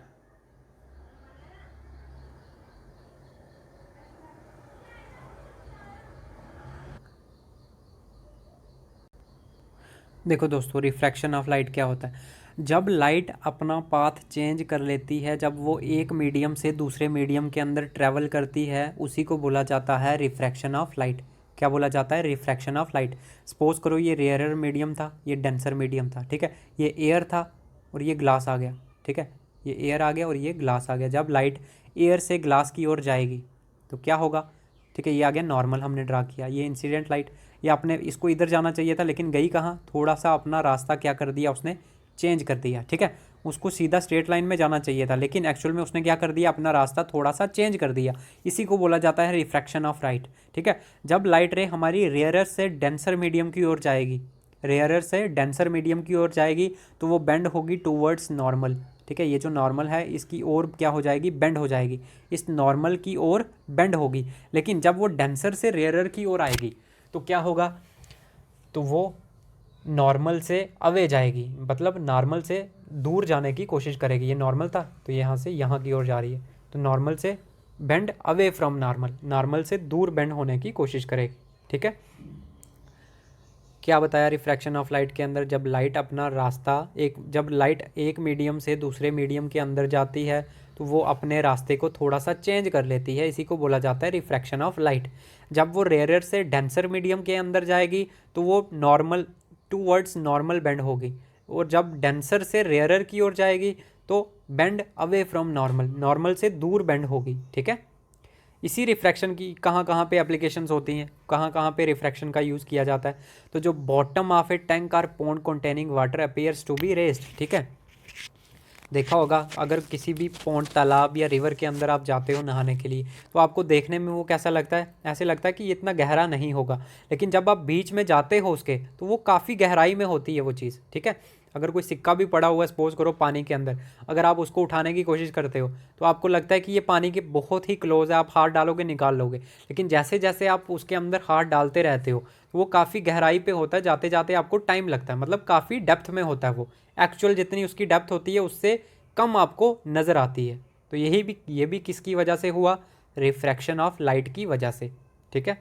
देखो दोस्तों, रिफ्रैक्शन ऑफ लाइट क्या होता है? जब लाइट अपना पाथ चेंज कर लेती है, जब वो एक मीडियम से दूसरे मीडियम के अंदर ट्रैवल करती है, उसी को बोला जाता है रिफ्रैक्शन ऑफ लाइट। क्या बोला जाता है? Refraction of light. सपोज करो ये रेयरर मीडियम था, ये डेंसर मीडियम था, ठीक है। ये एयर था और ये ग्लास आ गया, ठीक है। ये एयर आ गया और ये ग्लास आ गया। जब लाइट एयर से ग्लास की ओर जाएगी तो क्या होगा? ठीक है, ये आ गया नॉर्मल, हमने ड्रा किया। ये इंसिडेंट लाइट, ये आपने इसको इधर जाना चाहिए था लेकिन गई कहाँ? थोड़ा सा अपना रास्ता क्या कर दिया उसने? चेंज कर दिया, ठीक है। उसको सीधा स्ट्रेट लाइन में जाना चाहिए था लेकिन एक्चुअल में उसने क्या कर दिया? अपना रास्ता थोड़ा सा चेंज कर दिया। इसी को बोला जाता है रिफ्रैक्शन ऑफ लाइट, ठीक है। जब लाइट रे हमारी रेयरर से डेंसर मीडियम की ओर जाएगी, रेयरर से डेंसर मीडियम की ओर जाएगी तो वो बेंड होगी टूवर्ड्स नॉर्मल, ठीक है। ये जो नॉर्मल है इसकी ओर क्या हो जाएगी? बेंड हो जाएगी, इस नॉर्मल की ओर बेंड होगी। लेकिन जब वो डेंसर से रेयरर की ओर आएगी तो क्या होगा? तो वो नॉर्मल से अवे जाएगी, मतलब नॉर्मल से दूर जाने की कोशिश करेगी। ये नॉर्मल था तो यहाँ से यहाँ की ओर जा रही है, तो नॉर्मल से bend away from normal, normal से दूर बेंड होने की कोशिश करेगी, ठीक है। क्या बताया रिफ्रैक्शन ऑफ लाइट के अंदर? जब लाइट अपना रास्ता जब लाइट एक मीडियम से दूसरे मीडियम के अंदर जाती है तो वो अपने रास्ते को थोड़ा सा चेंज कर लेती है, इसी को बोला जाता है रिफ्रैक्शन ऑफ लाइट। जब वो रेयरर से डेंसर मीडियम के अंदर जाएगी तो वो नॉर्मल टूवर्ड्स नॉर्मल बेंड होगी, और जब डेंसर से रेयरर की ओर जाएगी तो bend away from normal, normal से दूर बेंड होगी, ठीक है। इसी रिफ्रैक्शन की कहाँ कहाँ पे एप्लीकेशंस होती हैं, कहाँ कहाँ पे रिफ्रैक्शन का यूज़ किया जाता है? तो जो bottom of a tank or pond containing water appears to be raised, ठीक है। देखा होगा अगर किसी भी पॉन्ड, तालाब या रिवर के अंदर आप जाते हो नहाने के लिए तो आपको देखने में वो कैसा लगता है? ऐसे लगता है कि ये इतना गहरा नहीं होगा, लेकिन जब आप बीच में जाते हो उसके तो वो काफ़ी गहराई में होती है वो चीज़, ठीक है। अगर कोई सिक्का भी पड़ा हुआ है सपोज करो पानी के अंदर, अगर आप उसको उठाने की कोशिश करते हो तो आपको लगता है कि ये पानी के बहुत ही क्लोज है, आप हाथ डालोगे निकाल लोगे। लेकिन जैसे जैसे आप उसके अंदर हाथ डालते रहते हो तो वो काफ़ी गहराई पे होता है, जाते जाते आपको टाइम लगता है, मतलब काफ़ी डेप्थ में होता है वो। एक्चुअल जितनी उसकी डेप्थ होती है उससे कम आपको नज़र आती है। तो ये भी किसकी वजह से हुआ? रिफ्रैक्शन ऑफ लाइट की वजह से, ठीक है।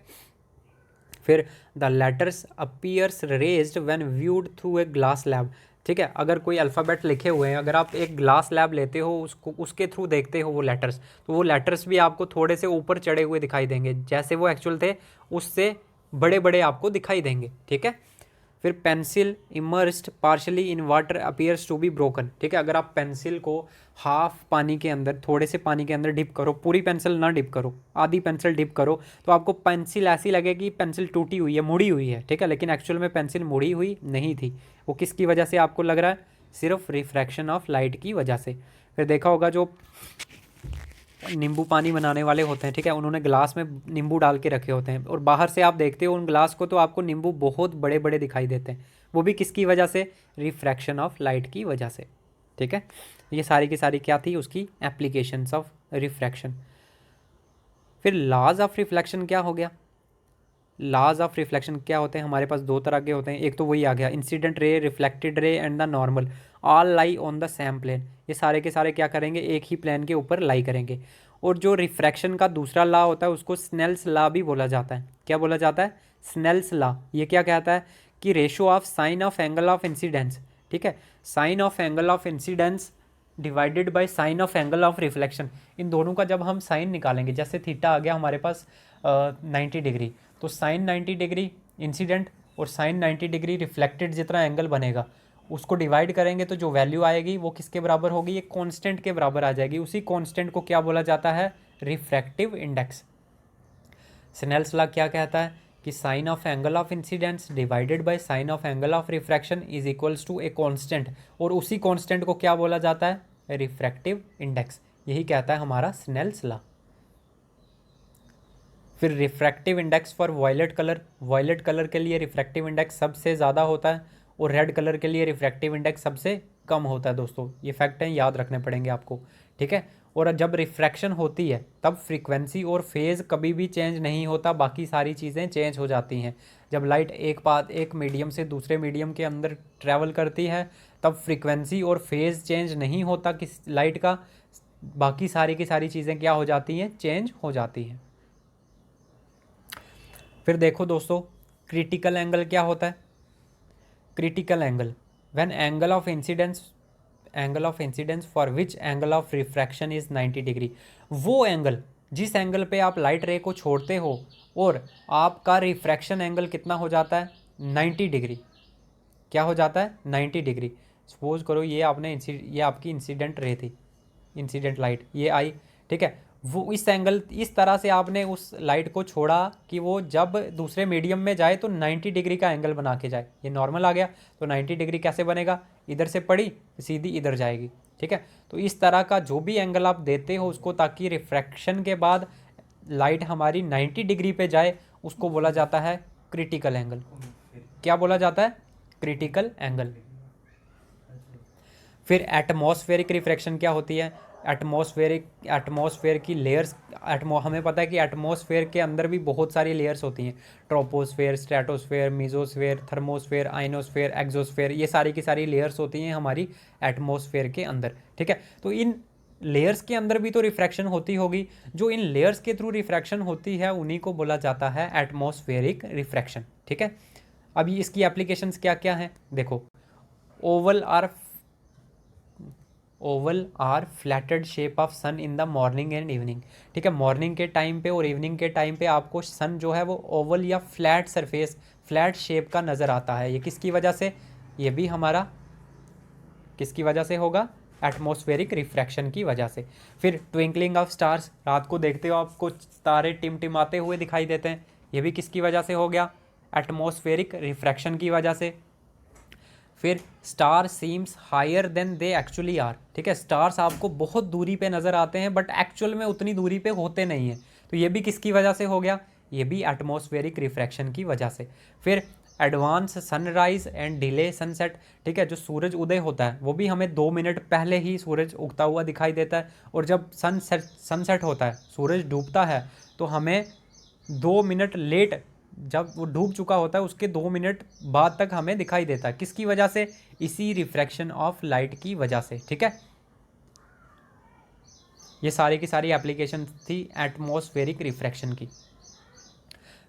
फिर the letters appears raised when viewed through a glass lab, ठीक है। अगर कोई अल्फ़ाबेट लिखे हुए हैं, अगर आप एक ग्लास लैब लेते हो, उसको उसके थ्रू देखते हो वो लेटर्स, तो वो लेटर्स भी आपको थोड़े से ऊपर चढ़े हुए दिखाई देंगे, जैसे वो एक्चुअल थे उससे बड़े बड़े आपको दिखाई देंगे, ठीक है। फिर pencil immersed partially in water appears to be broken, ठीक है। अगर आप पेंसिल को हाफ पानी के अंदर, थोड़े से पानी के अंदर डिप करो, पूरी पेंसिल ना डिप करो, आधी पेंसिल डिप करो, तो आपको पेंसिल ऐसी लगेगी पेंसिल टूटी हुई है, मुड़ी हुई है, ठीक है। लेकिन एक्चुअल में पेंसिल मुड़ी हुई नहीं थी। वो किसकी वजह से आपको लग रहा है? सिर्फ रिफ्रैक्शन ऑफ लाइट की वजह से। फिर देखा होगा जो नींबू पानी बनाने वाले होते हैं, ठीक है, उन्होंने ग्लास में नींबू डाल के रखे होते हैं और बाहर से आप देखते हो उन ग्लास को तो आपको नींबू बहुत बड़े बड़े दिखाई देते हैं। वो भी किसकी वजह से? रिफ्रैक्शन ऑफ लाइट की वजह से, ठीक है। ये सारी की सारी क्या थी? उसकी एप्लीकेशंस ऑफ रिफ्रैक्शन। फिर लॉज ऑफ रिफ्लेक्शन क्या हो गया? लॉज ऑफ रिफ्लेक्शन क्या होते हैं? हमारे पास दो तरह के होते हैं, एक तो वही आ गया incident ray, reflected ray and the normal, all lie on the same plane. ये सारे के सारे क्या करेंगे? एक ही प्लेन के ऊपर लाई करेंगे। और जो रिफ्रैक्शन का दूसरा लॉ होता है उसको स्नेल्स लॉ भी बोला जाता है। क्या बोला जाता है? Snell's law. ये क्या कहता है कि ratio of sine of angle of incidence, ठीक है, sine of angle of incidence divided by sine of angle of reflection, इन दोनों का जब हम साइन निकालेंगे, जैसे थीटा आ गया हमारे पास 90 डिग्री, तो साइन 90 डिग्री इंसिडेंट और साइन 90 डिग्री रिफ्लेक्टेड जितना एंगल बनेगा उसको डिवाइड करेंगे तो जो वैल्यू आएगी वो किसके बराबर होगी? ये कांस्टेंट के बराबर आ जाएगी। उसी कांस्टेंट को क्या बोला जाता है? Refractive index. स्नेल्स लॉ क्या कहता है कि sine of angle of incidence divided by sine of angle of refraction is equals to a constant, और उसी कांस्टेंट को क्या बोला जाता है? Refractive index. यही कहता है हमारा स्नेल्स लॉ। फिर refractive index for violet colour, violet colour के लिए रिफ्रैक्टिव इंडेक्स सबसे ज़्यादा होता है और रेड कलर के लिए रिफ्रैक्टिव इंडेक्स सबसे कम होता है। दोस्तों ये फैक्ट हैं, याद रखने पड़ेंगे आपको, ठीक है। और जब रिफ्रैक्शन होती है तब फ्रीक्वेंसी और फेज़ कभी भी चेंज नहीं होता, बाकी सारी चीज़ें चेंज हो जाती हैं। जब लाइट एक मीडियम से दूसरे मीडियम के अंदर ट्रैवल करती है तब फ्रीक्वेंसी और फेज़ चेंज नहीं होता किस लाइट का, बाकी सारी की सारी चीज़ें क्या हो जाती हैं? चेंज हो जाती हैं। फिर देखो दोस्तों क्रिटिकल एंगल क्या होता है? Critical angle, when angle of incidence for which angle of refraction is 90 degree. वो एंगल जिस एंगल पे आप लाइट रे को छोड़ते हो और आपका रिफ्रैक्शन एंगल कितना हो जाता है, 90 डिग्री। क्या हो जाता है, 90 डिग्री। सपोज करो ये ये आपकी इंसिडेंट रे थी, इंसिडेंट लाइट ये आई, ठीक है। वो इस एंगल, इस तरह से आपने उस लाइट को छोड़ा कि वो जब दूसरे मीडियम में जाए तो 90 डिग्री का एंगल बना के जाए। ये नॉर्मल आ गया तो 90 डिग्री कैसे बनेगा, इधर से पड़ी सीधी इधर जाएगी, ठीक है। तो इस तरह का जो भी एंगल आप देते हो उसको, ताकि रिफ्रैक्शन के बाद लाइट हमारी 90 डिग्री पे जाए, उसको बोला जाता है क्रिटिकल एंगल। क्या बोला जाता है, क्रिटिकल एंगल। फिर एटमॉस्फेरिक रिफ्रैक्शन क्या होती है, एटमॉस्फेयर की लेयर्स, हमें पता है कि एटमॉस्फेयर के अंदर भी बहुत सारी लेयर्स होती हैं, troposphere, stratosphere, mesosphere, thermosphere, ionosphere, exosphere, ये सारी की सारी लेयर्स होती हैं हमारी एटमॉस्फेयर के अंदर, ठीक है। तो इन लेयर्स के अंदर भी तो रिफ्रैक्शन होती होगी, जो इन लेयर्स के थ्रू रिफ्रैक्शन होती है उन्हीं को बोला जाता है एटमॉस्फेरिक रिफ्रैक्शन, ठीक है। अभी इसकी एप्लीकेशंस क्या क्या हैं देखो, oval or flattened shape of sun in the morning and evening, ठीक है। मॉर्निंग के टाइम पे और इवनिंग के टाइम पे आपको सन जो है वो ओवल या फ्लैट सरफेस, फ्लैट शेप का नज़र आता है। ये किसकी वजह से, ये भी हमारा किसकी वजह से होगा, एटमॉस्फेरिक रिफ्रैक्शन की वजह से। फिर ट्विंकलिंग ऑफ स्टार्स, रात को देखते हो आपको तारे टिमटिमाते हुए दिखाई देते हैं, ये भी किसकी वजह से हो गया, एटमॉस्फेरिक रिफ्रैक्शन की वजह से। फिर star seems higher than they actually are, ठीक है। स्टार्स आपको बहुत दूरी पे नज़र आते हैं बट एक्चुअल में उतनी दूरी पे होते नहीं हैं, तो ये भी किसकी वजह से हो गया, ये भी एटमॉस्फेरिक रिफ्रैक्शन की वजह से। फिर advance sunrise and delay sunset, ठीक है। जो सूरज उदय होता है वो भी हमें 2 मिनट पहले ही सूरज उगता हुआ दिखाई देता है, और जब सनसेट होता है, सूरज डूबता है, तो हमें 2 मिनट लेट, जब वो डूब चुका होता है उसके 2 मिनट बाद तक हमें दिखाई देता है। किसकी वजह से, इसी रिफ्रैक्शन ऑफ लाइट की वजह से, ठीक है। ये सारी की सारी एप्लीकेशन थी एटमॉस्फेरिक रिफ्रैक्शन की।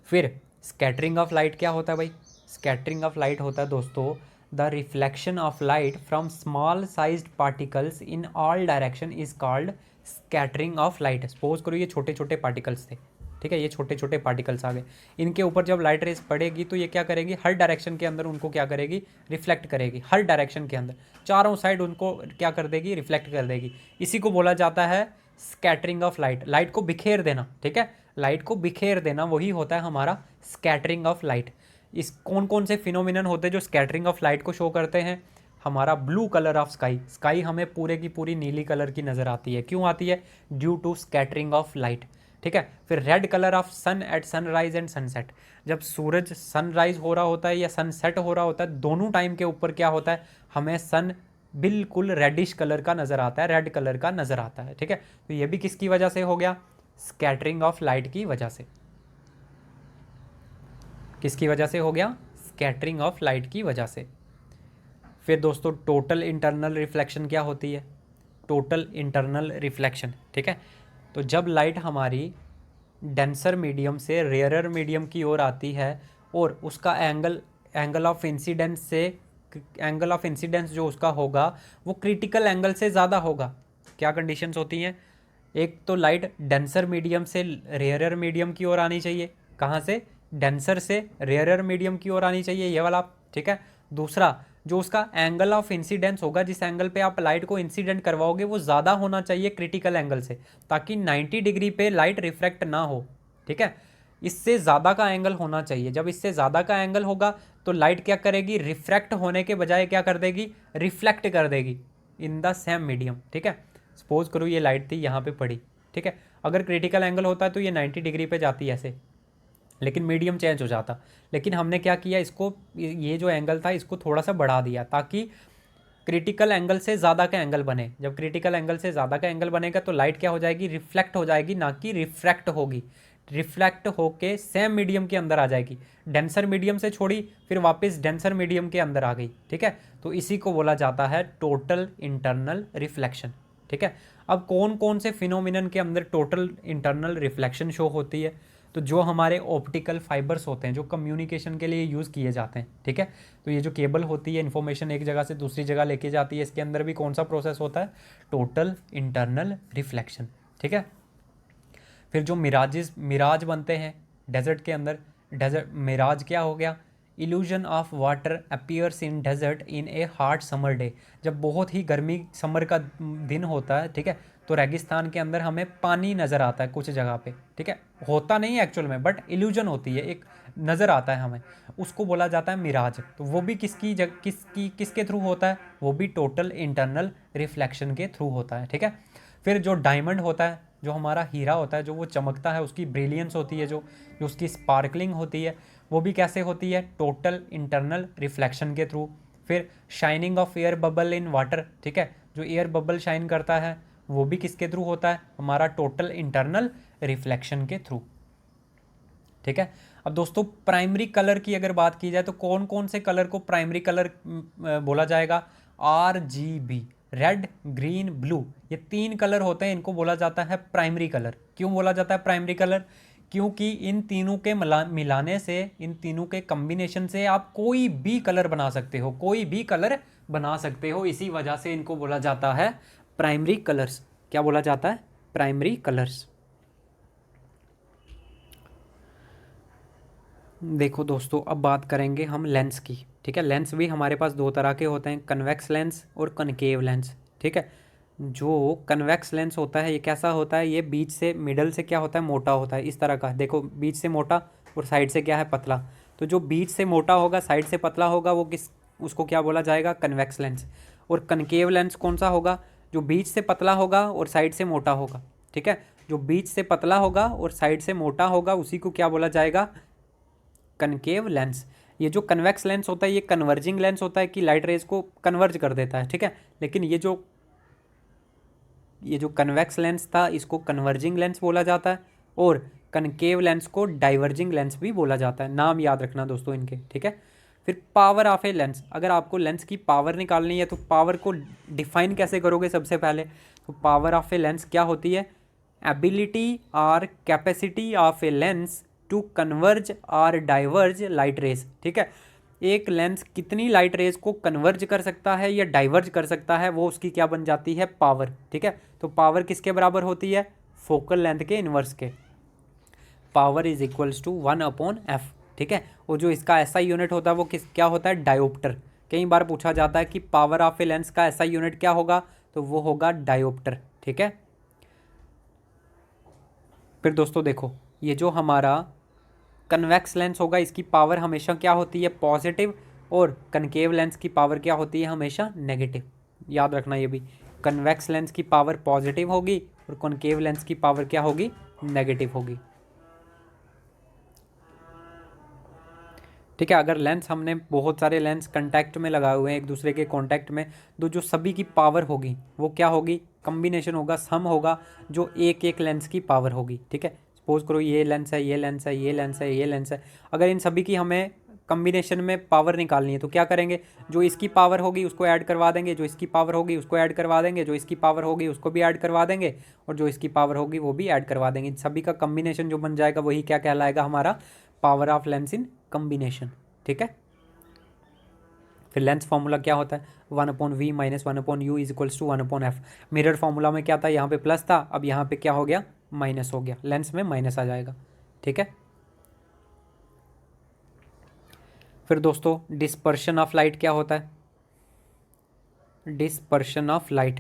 फिर स्कैटरिंग ऑफ लाइट क्या होता है भाई, स्कैटरिंग ऑफ लाइट होता है दोस्तों the reflection of light from small sized particles in all direction is called scattering of light. Suppose करो ये छोटे छोटे पार्टिकल्स थे, ठीक है, ये छोटे छोटे पार्टिकल्स आ गए, इनके ऊपर जब लाइट रेस पड़ेगी तो ये क्या करेगी, हर डायरेक्शन के अंदर उनको क्या करेगी, रिफ्लेक्ट करेगी, हर डायरेक्शन के अंदर चारों साइड उनको क्या कर देगी, रिफ्लेक्ट कर देगी। इसी को बोला जाता है स्कैटरिंग ऑफ लाइट, लाइट को बिखेर देना, ठीक है, लाइट को बिखेर देना वही होता है हमारा स्कैटरिंग ऑफ लाइट। इस कौन कौन से फिनोमिनन होते हैं जो स्कैटरिंग ऑफ लाइट को शो करते हैं, हमारा blue colour of sky, sky हमें पूरे की पूरी नीली कलर की नज़र आती है, क्यों आती है, due to scattering of light, ठीक है। फिर red colour of sun at sunrise and sunset, जब सूरज सनराइज हो रहा होता है या सनसेट हो रहा होता है, दोनों टाइम के ऊपर क्या होता है, हमें सन बिल्कुल रेडिश कलर का नज़र आता है, रेड कलर का नज़र आता है, ठीक है। तो ये भी किसकी वजह से हो गया, स्कैटरिंग ऑफ लाइट की वजह से। किसकी वजह से हो गया, स्कैटरिंग ऑफ लाइट की वजह से। फिर दोस्तों टोटल इंटरनल रिफ्लेक्शन क्या होती है, टोटल इंटरनल रिफ्लेक्शन, ठीक है। तो जब लाइट हमारी डेंसर मीडियम से रेयरर मीडियम की ओर आती है और उसका एंगल ऑफ इंसिडेंस से, एंगल ऑफ इंसिडेंस जो उसका होगा वो क्रिटिकल एंगल से ज़्यादा होगा। क्या कंडीशंस होती हैं, एक तो लाइट डेंसर मीडियम से रेयरर मीडियम की ओर आनी चाहिए, कहाँ से, डेंसर से रेयरर मीडियम की ओर आनी चाहिए, ये वाला, ठीक है। दूसरा जो उसका एंगल ऑफ इंसिडेंस होगा, जिस एंगल पे आप लाइट को इंसिडेंट करवाओगे वो ज़्यादा होना चाहिए क्रिटिकल एंगल से, ताकि 90 डिग्री पे लाइट रिफ्रैक्ट ना हो, ठीक है। इससे ज़्यादा का एंगल होना चाहिए, जब इससे ज़्यादा का एंगल होगा तो लाइट क्या करेगी, रिफ्रैक्ट होने के बजाय क्या कर देगी, रिफ्लेक्ट कर देगी इन द सेम मीडियम, ठीक है। सपोज करो ये लाइट थी यहाँ पे पड़ी, ठीक है, अगर क्रिटिकल एंगल होता है तो ये 90 डिग्री पे जाती है ऐसे, लेकिन मीडियम चेंज हो जाता। लेकिन हमने क्या किया, इसको, ये जो एंगल था इसको थोड़ा सा बढ़ा दिया ताकि क्रिटिकल एंगल से ज़्यादा का एंगल बने। जब क्रिटिकल एंगल से ज़्यादा का एंगल बनेगा तो लाइट क्या हो जाएगी, रिफ्लेक्ट हो जाएगी, ना कि रिफ्रैक्ट होगी। रिफ्लेक्ट होके सेम मीडियम के अंदर आ जाएगी, डेंसर मीडियम से छोड़ी फिर वापस डेंसर मीडियम के अंदर आ गई, ठीक है। तो इसी को बोला जाता है टोटल इंटरनल रिफ्लेक्शन, ठीक है। अब कौन कौन से फिनोमिनन के अंदर टोटल इंटरनल रिफ्लेक्शन शो होती है, तो जो हमारे ऑप्टिकल फाइबर्स होते हैं जो कम्युनिकेशन के लिए यूज़ किए जाते हैं, ठीक है, तो ये जो केबल होती है इन्फॉर्मेशन एक जगह से दूसरी जगह लेके जाती है, इसके अंदर भी कौन सा प्रोसेस होता है, टोटल इंटरनल रिफ्लेक्शन, ठीक है। फिर जो मिराज बनते हैं डेजर्ट के अंदर, डेजर्ट मिराज क्या हो गया, illusion of water appears in desert in a hot summer day, जब बहुत ही गर्मी समर का दिन होता है, ठीक है, तो रेगिस्तान के अंदर हमें पानी नज़र आता है कुछ जगह पे, ठीक है, होता नहीं है एक्चुअल में, बट इल्यूजन होती है, एक नज़र आता है हमें, उसको बोला जाता है मिराज। तो वो भी किसके थ्रू होता है, वो भी टोटल इंटरनल रिफ्लेक्शन के थ्रू होता है, ठीक है। फिर जो डायमंड होता है, जो हमारा हीरा होता है, जो वो चमकता है, उसकी ब्रिलियंस होती है, जो जो उसकी स्पार्कलिंग होती है, वो भी कैसे होती है, टोटल इंटरनल रिफ्लेक्शन के थ्रू। फिर shining of air bubble in water, ठीक है, जो एयर बबल शाइन करता है वो भी किसके थ्रू होता है, हमारा टोटल इंटरनल रिफ्लेक्शन के थ्रू, ठीक है। अब दोस्तों प्राइमरी कलर की अगर बात की जाए तो कौन कौन से कलर को प्राइमरी कलर बोला जाएगा, RGB, रेड ग्रीन ब्लू, ये 3 कलर होते हैं, इनको बोला जाता है प्राइमरी कलर। क्यों बोला जाता है प्राइमरी कलर, क्योंकि इन तीनों के मिलाने से, इन तीनों के कम्बिनेशन से आप कोई भी कलर बना सकते हो, कोई भी कलर बना सकते हो, इसी वजह से इनको बोला जाता है प्राइमरी कलर्स। क्या बोला जाता है, प्राइमरी कलर्स। देखो दोस्तों अब बात करेंगे हम लेंस की, ठीक है। लेंस भी हमारे पास 2 तरह के होते हैं, कन्वेक्स लेंस और कनकेव लेंस, ठीक है। जो कन्वेक्स लेंस होता है ये कैसा होता है, ये बीच से मिडल से क्या होता है, मोटा होता है, इस तरह का, देखो बीच से मोटा और साइड से क्या है, पतला। तो जो बीच से मोटा होगा साइड से पतला होगा वो उसको क्या बोला जाएगा, कन्वेक्स लेंस। और कनकेव लेंस कौन सा होगा, जो बीच से पतला होगा और साइड से मोटा होगा, ठीक है। जो बीच से पतला होगा और साइड से मोटा होगा उसी को क्या बोला जाएगा, कनकेव लेंस। ये जो कन्वेक्स लेंस होता है ये कन्वर्जिंग लेंस होता है कि लाइट रेज को कन्वर्ज कर देता है, ठीक है। लेकिन ये जो कन्वेक्स लेंस था इसको कन्वर्जिंग लेंस बोला जाता है, और कनकेव लेंस को डाइवर्जिंग लेंस भी बोला जाता है। नाम याद रखना दोस्तों इनके, ठीक है। फिर पावर ऑफ ए लेंस, अगर आपको लेंस की पावर निकालनी है तो पावर को डिफाइन कैसे करोगे, सबसे पहले तो पावर ऑफ ए लेंस क्या होती है, एबिलिटी और capacity of a lens to converge और डाइवर्ज लाइट रेज, ठीक है। एक लेंस कितनी लाइट रेज को कन्वर्ज कर सकता है या डाइवर्ज कर सकता है, वो उसकी क्या बन जाती है, पावर, ठीक है। तो पावर किसके बराबर होती है, फोकल लेंथ के इन्वर्स के। Power is equals to 1/f, ठीक है। और जो इसका एसआई यूनिट होता है वो क्या होता है, डायोप्टर। कई बार पूछा जाता है कि पावर ऑफ ए लेंस का एसआई यूनिट क्या होगा, तो वो होगा डायोप्टर, ठीक है। फिर दोस्तों देखो ये जो हमारा कन्वेक्स लेंस होगा इसकी पावर हमेशा क्या होती है, पॉजिटिव, और कनकेव लेंस की पावर क्या होती है, हमेशा नेगेटिव। याद रखना ये भी, कन्वेक्स लेंस की पावर पॉजिटिव होगी और कनकेव लेंस की पावर क्या होगी, नेगेटिव होगी, ठीक है। अगर लेंस हमने बहुत सारे लेंस कांटेक्ट में लगाए हुए हैं एक दूसरे के कांटेक्ट में, तो जो सभी की पावर होगी वो क्या होगी, कम्बिनेशन होगा, सम होगा, जो एक एक लेंस की पावर होगी, ठीक है। सपोज करो ये लेंस है, ये लेंस है, ये लेंस है, ये लेंस है, अगर इन सभी की हमें कम्बिनेशन में पावर निकालनी है तो क्या करेंगे, जो इसकी पावर होगी उसको ऐड करवा देंगे, जो इसकी पावर होगी उसको ऐड करवा देंगे, जो इसकी पावर होगी उसको भी ऐड करवा देंगे, और जो इसकी पावर होगी वो भी ऐड करवा देंगे। सभी का कम्बिनेशन जो बन जाएगा वही क्या कहलाएगा, हमारा power of lens in combination, ठीक है। फिर लेंस फॉर्मूला क्या होता है, 1/v minus 1/u is equals to 1/f। Mirror formula में क्या था, यहाँ पे प्लस था, अब यहाँ पे क्या हो गया, माइनस हो गया, लेंस में माइनस आ जाएगा, ठीक है। फिर दोस्तों डिस्पर्शन ऑफ लाइट क्या होता है, dispersion of light,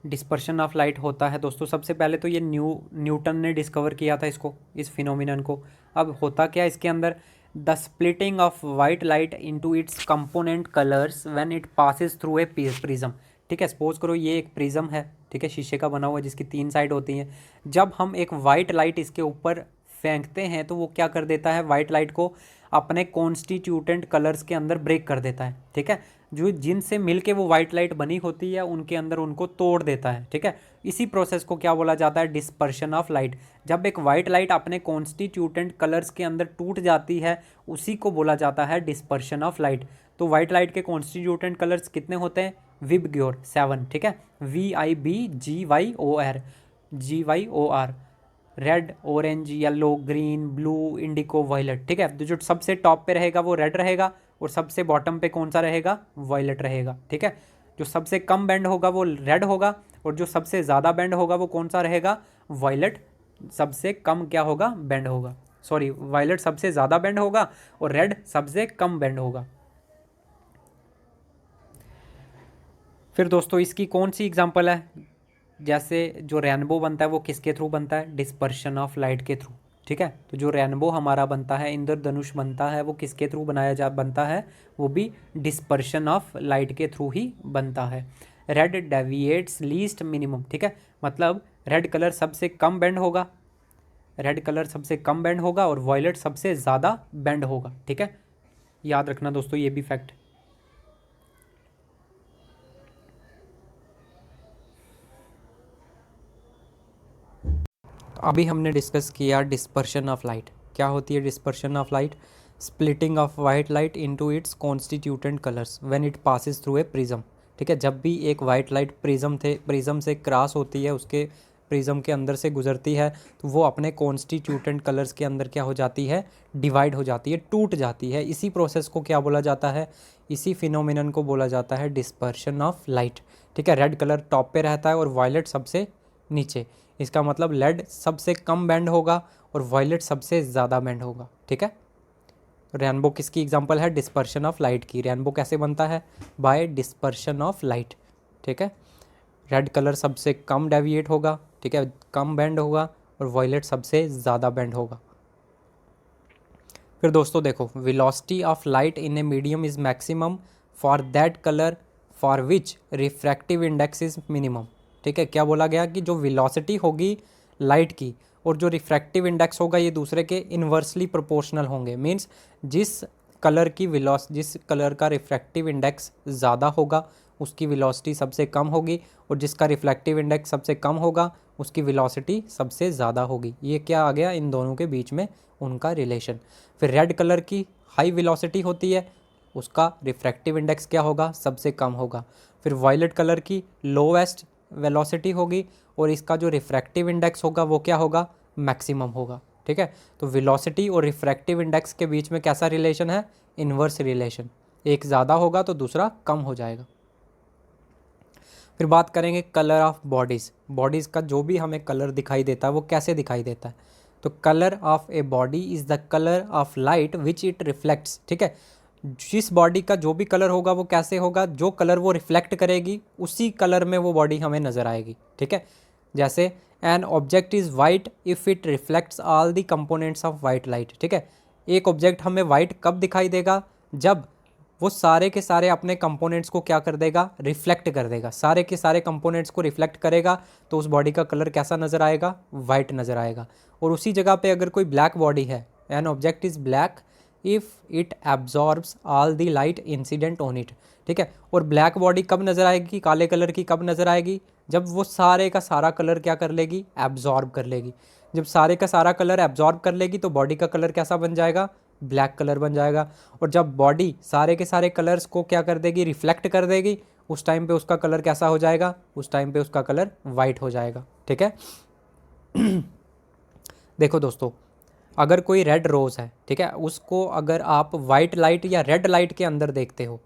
dispersion of light होता है दोस्तों, सबसे पहले तो ये न्यूटन ने डिस्कवर किया था इसको, इस फिनोमिनन को। अब होता क्या इसके अंदर, the splitting of white light into it's component colours when it passes through a prism, ठीक है। सपोज करो ये एक प्रिज्म है, ठीक है, शीशे का बना हुआ जिसकी 3 साइड होती हैं। जब हम एक वाइट लाइट इसके ऊपर फेंकते हैं तो वो क्या कर देता है, वाइट लाइट को अपने कॉन्स्टिट्यूटेंट कलर्स के अंदर ब्रेक कर देता है, ठीक है। जो जिनसे मिलके वो वाइट लाइट बनी होती है उनके अंदर उनको तोड़ देता है, ठीक है। इसी प्रोसेस को क्या बोला जाता है, डिस्पर्शन ऑफ लाइट। जब एक वाइट लाइट अपने कॉन्स्टिट्यूटेंट कलर्स के अंदर टूट जाती है उसी को बोला जाता है डिस्पर्शन ऑफ लाइट। तो वाइट लाइट के कॉन्स्टिट्यूटेंट कलर्स कितने होते हैं, विबग्योर 7, ठीक है, VIBGYOR, GYOR। Red, orange, yellow, green, blue, indigo, violet. ठीक है, तो जो सबसे टॉप पे रहेगा वो रेड रहेगा और सबसे बॉटम पे कौन सा रहेगा, वायलेट रहेगा। ठीक है, जो सबसे कम बैंड होगा वो रेड होगा और जो सबसे ज़्यादा बैंड होगा वो कौन सा रहेगा, वायलेट सबसे कम क्या होगा, बैंड होगा। सॉरी, वायलेट सबसे ज़्यादा बैंड होगा और रेड सबसे कम बैंड होगा। फिर दोस्तों इसकी कौन सी एग्जांपल है, जैसे जो रेनबो बनता है वो किसके थ्रू बनता है, डिस्पर्शन ऑफ लाइट के थ्रू। ठीक है, तो जो रेनबो हमारा बनता है, इंद्रधनुष बनता है, वो किसके थ्रू बनता है, वो भी डिस्पर्शन ऑफ लाइट के थ्रू ही बनता है। Red deviates least minimum. ठीक है, मतलब रेड कलर सबसे कम बैंड होगा, रेड कलर सबसे कम बैंड होगा और वॉयलेट सबसे ज़्यादा बैंड होगा। ठीक है, याद रखना दोस्तों ये भी फैक्ट। अभी हमने डिस्कस किया डिस्पर्शन ऑफ लाइट। क्या होती है dispersion of light, splitting of white light into its constituent colours when it passes through a prism. ठीक है, जब भी एक वाइट लाइट प्रिज्म से क्रॉस होती है, उसके प्रिज्म के अंदर से गुजरती है, तो वो अपने कॉन्स्टिट्यूटेंट कलर्स के अंदर क्या हो जाती है, डिवाइड हो जाती है, टूट जाती है। इसी प्रोसेस को क्या बोला जाता है, इसी फिनोमिनन को बोला जाता है डिस्पर्शन ऑफ लाइट। ठीक है, रेड कलर टॉप पे रहता है और वायलेट सबसे नीचे। इसका मतलब रेड सबसे कम बैंड होगा और वायलेट सबसे ज़्यादा बैंड होगा। ठीक है, रेनबो किसकी एग्जांपल है, डिस्पर्शन ऑफ लाइट की। रेनबो कैसे बनता है, बाय डिस्पर्शन ऑफ लाइट। ठीक है, रेड कलर सबसे कम डेविएट होगा, ठीक है, कम बैंड होगा और वायलेट सबसे ज़्यादा बैंड होगा। फिर दोस्तों देखो, velocity of light in a medium is maximum for that colour for which refractive index is minimum. ठीक है, क्या बोला गया कि जो वेलोसिटी होगी लाइट की और जो रिफ्रैक्टिव इंडेक्स होगा ये दूसरे के इन्वर्सली प्रोपोर्शनल होंगे। मीन्स जिस कलर का रिफ्रैक्टिव इंडेक्स ज़्यादा होगा उसकी वेलोसिटी सबसे कम होगी और जिसका रिफ्रैक्टिव इंडेक्स सबसे कम होगा उसकी वेलोसिटी सबसे ज़्यादा होगी। ये क्या आ गया, इन दोनों के बीच में उनका रिलेशन। फिर रेड कलर की हाई वेलोसिटी होती है, उसका रिफ्रैक्टिव इंडेक्स क्या होगा, सबसे कम होगा। फिर वायलेट कलर की लोवेस्ट वेलोसिटी होगी और इसका जो रिफ्रैक्टिव इंडेक्स होगा वो क्या होगा, मैक्सिमम होगा। ठीक है, तो वेलोसिटी और रिफ्रैक्टिव इंडेक्स के बीच में कैसा रिलेशन है, इन्वर्स रिलेशन। एक ज़्यादा होगा तो दूसरा कम हो जाएगा। फिर बात करेंगे कलर ऑफ बॉडीज़। बॉडीज़ का जो भी हमें कलर दिखाई देता है वो कैसे दिखाई देता है, तो colour of a body is the colour of light which it reflects. ठीक है, जिस बॉडी का जो भी कलर होगा वो कैसे होगा, जो कलर वो रिफ्लेक्ट करेगी उसी कलर में वो बॉडी हमें नज़र आएगी। ठीक है, जैसे an object is white if it reflects all the components of white light. ठीक है, एक ऑब्जेक्ट हमें वाइट कब दिखाई देगा, जब वो सारे के सारे अपने कंपोनेंट्स को क्या कर देगा, रिफ्लेक्ट कर देगा, सारे के सारे कंपोनेंट्स को रिफ्लेक्ट करेगा तो उस बॉडी का कलर कैसा नज़र आएगा, वाइट नज़र आएगा। और उसी जगह पे अगर कोई ब्लैक बॉडी है, an object is black if it absorbs all the light incident on it. ठीक है, और ब्लैक बॉडी कब नज़र आएगी, काले कलर की कब नज़र आएगी, जब वो सारे का सारा कलर क्या कर लेगी, एब्जॉर्ब कर लेगी। जब सारे का सारा कलर एब्जॉर्ब कर लेगी तो बॉडी का कलर कैसा बन जाएगा, ब्लैक कलर बन जाएगा। और जब बॉडी सारे के सारे कलर्स को क्या कर देगी, रिफ्लेक्ट कर देगी, उस टाइम पे उसका कलर कैसा हो जाएगा, उस टाइम पे उसका कलर वाइट हो जाएगा। ठीक है देखो दोस्तों, अगर कोई रेड रोज़ है, ठीक है, उसको अगर आप वाइट लाइट या रेड लाइट के अंदर देखते हो,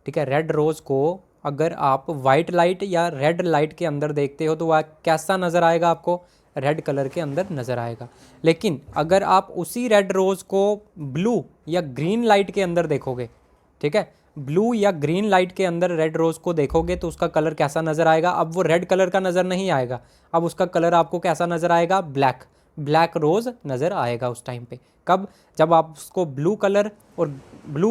ठीक है, रेड रोज़ को अगर आप वाइट लाइट या रेड लाइट के अंदर देखते हो तो वह कैसा नज़र आएगा, आपको रेड कलर के अंदर नज़र आएगा। लेकिन अगर आप उसी रेड रोज़ को ब्लू या ग्रीन लाइट के अंदर देखोगे, ठीक है, ब्लू या ग्रीन लाइट के अंदर रेड रोज़ को देखोगे तो उसका कलर कैसा नज़र आएगा, अब वो रेड कलर का नज़र नहीं आएगा, अब उसका कलर आपको कैसा नज़र आएगा, ब्लैक रोज़ नज़र आएगा उस टाइम पे। कब, जब आप उसको ब्लू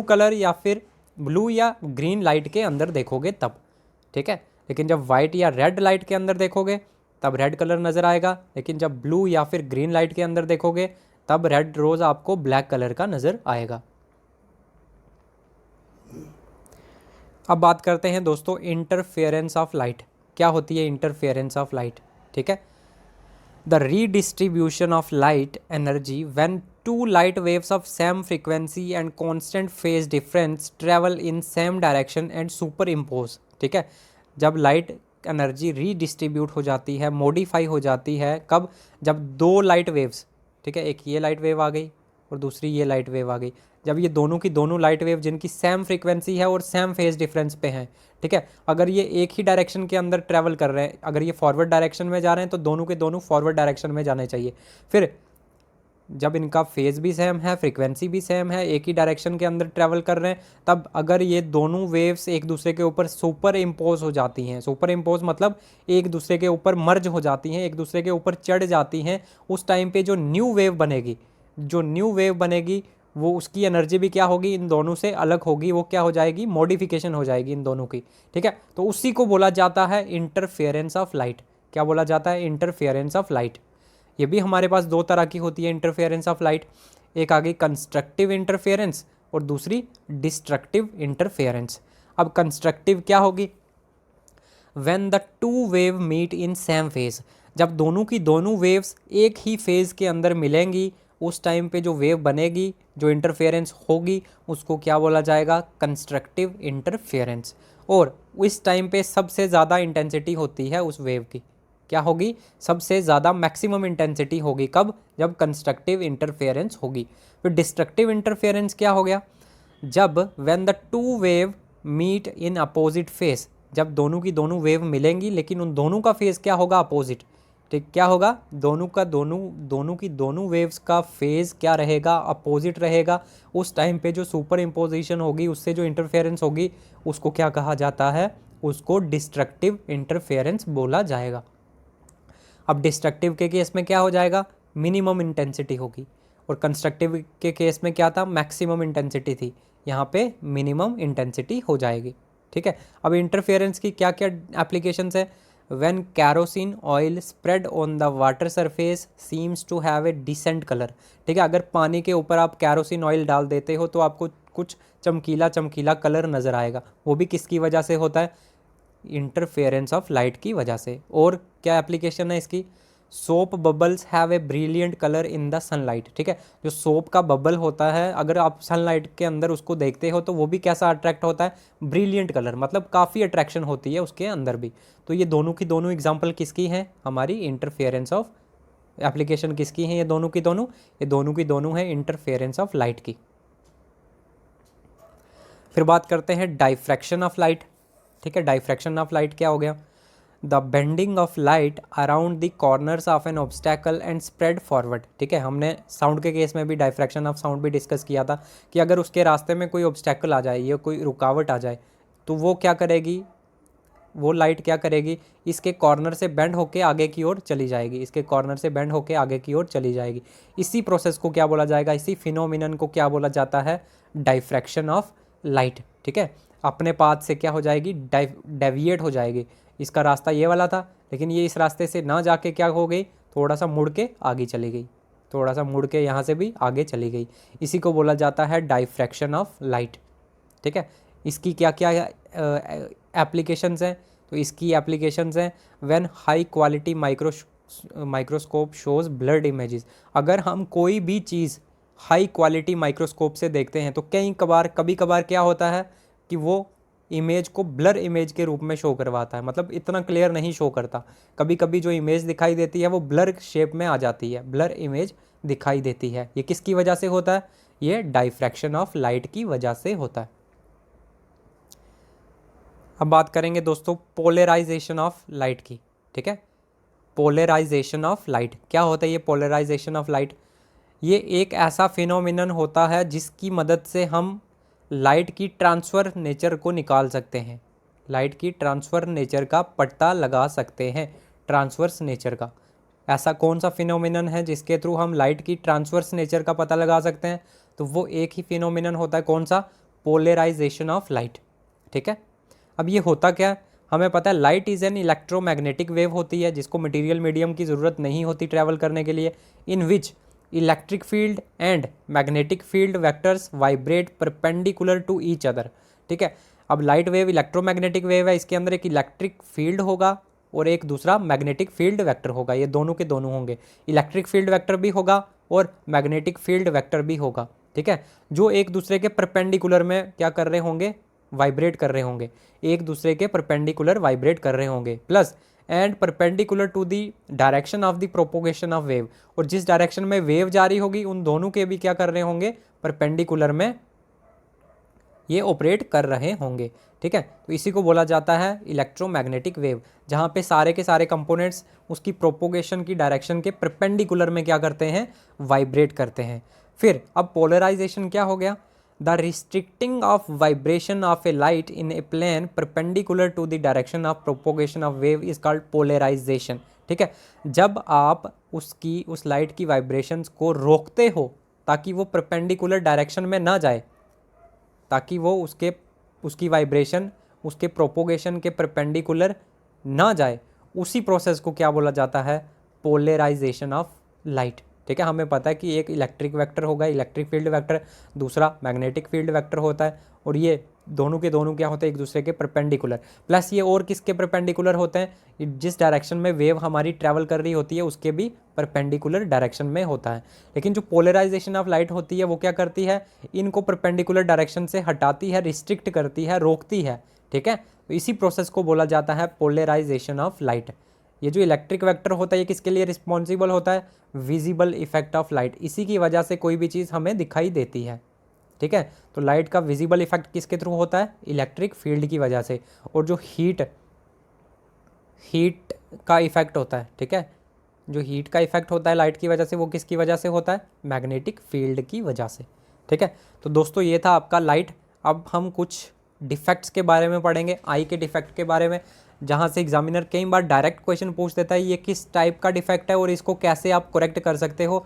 कलर या फिर ब्लू या ग्रीन लाइट के अंदर देखोगे तब। ठीक है, लेकिन जब वाइट या रेड लाइट के अंदर देखोगे तब रेड कलर नज़र आएगा, लेकिन जब ब्लू या फिर ग्रीन लाइट के अंदर देखोगे तब रेड रोज़ आपको ब्लैक कलर का नज़र आएगा। अब बात करते हैं दोस्तों इंटरफेरेंस ऑफ लाइट। क्या होती है इंटरफेरेंस ऑफ लाइट? ठीक है, the redistribution of light energy when two light waves of same frequency and constant phase difference travel in same direction and superimpose. ठीक है, जब लाइट एनर्जी रीडिस्ट्रीब्यूट हो जाती है, मॉडिफाई हो जाती है। कब? जब दो लाइट वेव्स, ठीक है, एक ये लाइट वेव आ गई और दूसरी ये लाइट वेव आ गई, जब ये दोनों की दोनों लाइट वेव जिनकी सेम फ्रीक्वेंसी है और सेम फेज डिफरेंस पे हैं, ठीक है, अगर ये एक ही डायरेक्शन के अंदर ट्रैवल कर रहे हैं, अगर ये फॉरवर्ड डायरेक्शन में जा रहे हैं तो दोनों के दोनों फॉरवर्ड डायरेक्शन में जाने चाहिए। फिर जब इनका फेज भी सेम है, फ्रीक्वेंसी भी सेम है, एक ही डायरेक्शन के अंदर ट्रैवल कर रहे हैं, तब अगर ये दोनों वेव्स एक दूसरे के ऊपर सुपर इम्पोज हो जाती हैं, सुपर इम्पोज मतलब एक दूसरे के ऊपर मर्ज हो जाती हैं, एक दूसरे के ऊपर चढ़ जाती हैं, उस टाइम पे जो न्यू वेव बनेगी, जो न्यू वेव बनेगी वो उसकी एनर्जी भी क्या होगी, इन दोनों से अलग होगी, वो क्या हो जाएगी, मॉडिफिकेशन हो जाएगी इन दोनों की, ठीक है। तो उसी को बोला जाता है इंटरफेरेंस ऑफ लाइट। क्या बोला जाता है? Interference of light. ये भी हमारे पास दो तरह की होती है इंटरफेरेंस ऑफ लाइट, एक आ गई कंस्ट्रक्टिव इंटरफेरेंस और दूसरी डिस्ट्रक्टिव इंटरफेरेंस। अब कंस्ट्रक्टिव क्या होगी? When the two wave meet in same phase, जब दोनों की दोनों वेव्स एक ही फेज के अंदर मिलेंगी, उस टाइम पे जो वेव बनेगी, जो इंटरफेरेंस होगी, उसको क्या बोला जाएगा? Constructive interference. और इस टाइम पे सबसे ज़्यादा इंटेंसिटी होती है उस वेव की, क्या होगी? सबसे ज़्यादा मैक्सिमम इंटेंसिटी होगी। कब? जब कंस्ट्रक्टिव इंटरफेरेंस होगी। फिर डिस्ट्रक्टिव इंटरफेरेंस क्या हो गया? जब when the two wave meet in opposite phase, जब दोनों की दोनों वेव मिलेंगी लेकिन उन दोनों का फेज क्या होगा? अपोजिट। ठीक, क्या होगा? दोनों की दोनों वेव्स का फेज क्या रहेगा? अपोजिट रहेगा। उस टाइम पे जो सुपर इम्पोजिशन होगी, उससे जो इंटरफेरेंस होगी, उसको क्या कहा जाता है? उसको डिस्ट्रक्टिव इंटरफेरेंस बोला जाएगा। अब डिस्ट्रक्टिव के केस में क्या हो जाएगा? मिनिमम इंटेंसिटी होगी, और कंस्ट्रक्टिव के केस में क्या था? मैक्सिमम इंटेंसिटी थी, यहाँ पे मिनिमम इंटेंसिटी हो जाएगी, ठीक है। अब इंटरफेरेंस की क्या क्या एप्लीकेशंस है? When kerosene oil spread on the water surface seems to have a decent colour, ठीक है, अगर पानी के ऊपर आप कैरोसिन ऑयल डाल देते हो तो आपको कुछ चमकीला चमकीला कलर नज़र आएगा, वो भी किसकी वजह से होता है? इंटरफेरेंस ऑफ लाइट की वजह से। और क्या एप्लीकेशन है इसकी? Soap bubbles have a brilliant colour in the sunlight, ठीक है, जो सोप का बबल होता है, अगर आप सनलाइट के अंदर उसको देखते हो तो वो भी कैसा अट्रैक्ट होता है? ब्रिलियंट कलर, मतलब काफ़ी अट्रैक्शन होती है उसके अंदर भी। तो ये दोनों की दोनों एग्जाम्पल किसकी हैं? हमारी इंटरफेरेंस ऑफ एप्लीकेशन किसकी हैं? ये दोनों की दोनों, ये दोनों की दोनों है इंटरफेरेंस ऑफ लाइट की। फिर बात करते हैं डाइफ्रैक्शन ऑफ लाइट, ठीक है। डाइफ्रैक्शन ऑफ लाइट क्या हो गया? The bending of light around the corners of an obstacle and spread forward, ठीक है। हमने साउंड के केस में भी डाइफ्रैक्शन ऑफ साउंड भी डिस्कस किया था कि अगर उसके रास्ते में कोई ऑब्स्टैकल आ जाए या कोई रुकावट आ जाए तो वो क्या करेगी? वो लाइट क्या करेगी? इसके कॉर्नर से बेंड होके आगे की ओर चली जाएगी, इसके कॉर्नर से बेंड होके आगे की ओर चली जाएगी। इसी प्रोसेस को क्या बोला जाएगा? इसी फिनोमिनन को क्या बोला जाता है? डाइफ्रैक्शन ऑफ लाइट, ठीक है। अपने पाथ से क्या हो जाएगी? डेविएट हो जाएगी। इसका रास्ता ये वाला था, लेकिन ये इस रास्ते से ना जाके क्या हो गई? थोड़ा सा मुड़ के आगे चली गई, थोड़ा सा मुड़ के यहाँ से भी आगे चली गई। इसी को बोला जाता है डाइफ्रैक्शन ऑफ लाइट, ठीक है। इसकी क्या क्या एप्लीकेशंस हैं? तो इसकी एप्लीकेशंस हैं when high quality microscope shows blurred images. अगर हम कोई भी चीज़ हाई क्वालिटी माइक्रोस्कोप से देखते हैं तो कभी कभार क्या होता है कि वो इमेज को ब्लर इमेज के रूप में शो करवाता है, मतलब इतना क्लियर नहीं शो करता। कभी कभी जो इमेज दिखाई देती है वो ब्लर शेप में आ जाती है, ब्लर इमेज दिखाई देती है। ये किसकी वजह से होता है? ये डाइफ्रैक्शन ऑफ लाइट की वजह से होता है। अब बात करेंगे दोस्तों पोलराइजेशन ऑफ लाइट की, ठीक है। पोलराइजेशन ऑफ लाइट क्या होता है? ये पोलराइजेशन ऑफ लाइट, ये एक ऐसा फिनोमिनन होता है जिसकी मदद से हम लाइट की ट्रांसफ़र नेचर को निकाल सकते हैं, लाइट की ट्रांसफ़र नेचर का पता लगा सकते हैं, ट्रांसवर्स नेचर का। ऐसा कौन सा फिनोमिनन है जिसके थ्रू हम लाइट की ट्रांसवर्स नेचर का पता लगा सकते हैं? तो वो एक ही फिनोमिनन होता है, कौन सा? पोलराइजेशन ऑफ लाइट, ठीक है। अब ये होता क्या है? हमें पता है light is an electromagnetic wave होती है जिसको मटेरियल मीडियम की ज़रूरत नहीं होती ट्रैवल करने के लिए, in which electric field and magnetic field vectors vibrate perpendicular to each other, ठीक है। अब लाइट वेव इलेक्ट्रोमैग्नेटिक वेव है, इसके अंदर एक इलेक्ट्रिक फील्ड होगा और एक दूसरा मैग्नेटिक फील्ड वेक्टर होगा, ये दोनों के दोनों होंगे। इलेक्ट्रिक फील्ड वेक्टर भी होगा और मैग्नेटिक फील्ड वेक्टर भी होगा, ठीक है, जो एक दूसरे के परपेंडिकुलर में क्या कर रहे होंगे? वाइब्रेट कर रहे होंगे, एक दूसरे के परपेंडिकुलर वाइब्रेट कर रहे होंगे, plus and perpendicular to the direction of the propagation of wave, और जिस डायरेक्शन में वेव जारी होगी उन दोनों के भी क्या कर रहे होंगे, परपेंडिकुलर में ये ऑपरेट कर रहे होंगे। ठीक है, तो इसी को बोला जाता है इलेक्ट्रोमैग्नेटिक वेव, जहाँ पे सारे के सारे कंपोनेंट्स उसकी प्रोपोगेशन की डायरेक्शन के परपेंडिकुलर में क्या करते हैं, वाइब्रेट करते हैं। फिर अब पोलराइजेशन क्या हो गया, the restricting of vibration of a light in a plane perpendicular to the direction of propagation of wave is called polarization. ठीक है, जब आप उस लाइट की वाइब्रेशंस को रोकते हो ताकि वो परपेंडिकुलर डायरेक्शन में ना जाए, ताकि वो उसकी वाइब्रेशन उसके प्रोपोगेशन के परपेंडिकुलर ना जाए, उसी प्रोसेस को क्या बोला जाता है, पोलराइजेशन ऑफ लाइट। ठीक है, हमें पता है कि एक इलेक्ट्रिक वेक्टर होगा, इलेक्ट्रिक फील्ड वेक्टर, दूसरा मैग्नेटिक फील्ड वेक्टर होता है, और ये दोनों के दोनों क्या होते हैं, एक दूसरे के परपेंडिकुलर। प्लस ये और किसके परपेंडिकुलर होते हैं, जिस डायरेक्शन में वेव हमारी ट्रैवल कर रही होती है उसके भी परपेंडिकुलर डायरेक्शन में होता है। लेकिन जो पोलराइजेशन ऑफ लाइट होती है वो क्या करती है, इनको परपेंडिकुलर डायरेक्शन से हटाती है, रिस्ट्रिक्ट करती है, रोकती है। ठीक है, तो इसी प्रोसेस को बोला जाता है पोलराइजेशन ऑफ लाइट। ये जो इलेक्ट्रिक वेक्टर होता है ये किसके लिए रिस्पॉन्सिबल होता है, विजिबल इफेक्ट ऑफ लाइट, इसी की वजह से कोई भी चीज़ हमें दिखाई देती है। ठीक है, तो लाइट का विजिबल इफेक्ट किसके थ्रू होता है, इलेक्ट्रिक फील्ड की वजह से। और जो हीट का इफेक्ट होता है, ठीक है, जो हीट का इफेक्ट होता है लाइट की वजह से, वो किसकी वजह से होता है, मैग्नेटिक फील्ड की वजह से। ठीक है, तो दोस्तों ये था आपका लाइट। अब हम कुछ डिफेक्ट्स के बारे में पढ़ेंगे, आई के डिफेक्ट के बारे में, जहाँ से एग्जामिनर कई बार डायरेक्ट क्वेश्चन पूछ देता है ये किस टाइप का डिफेक्ट है और इसको कैसे आप करेक्ट कर सकते हो।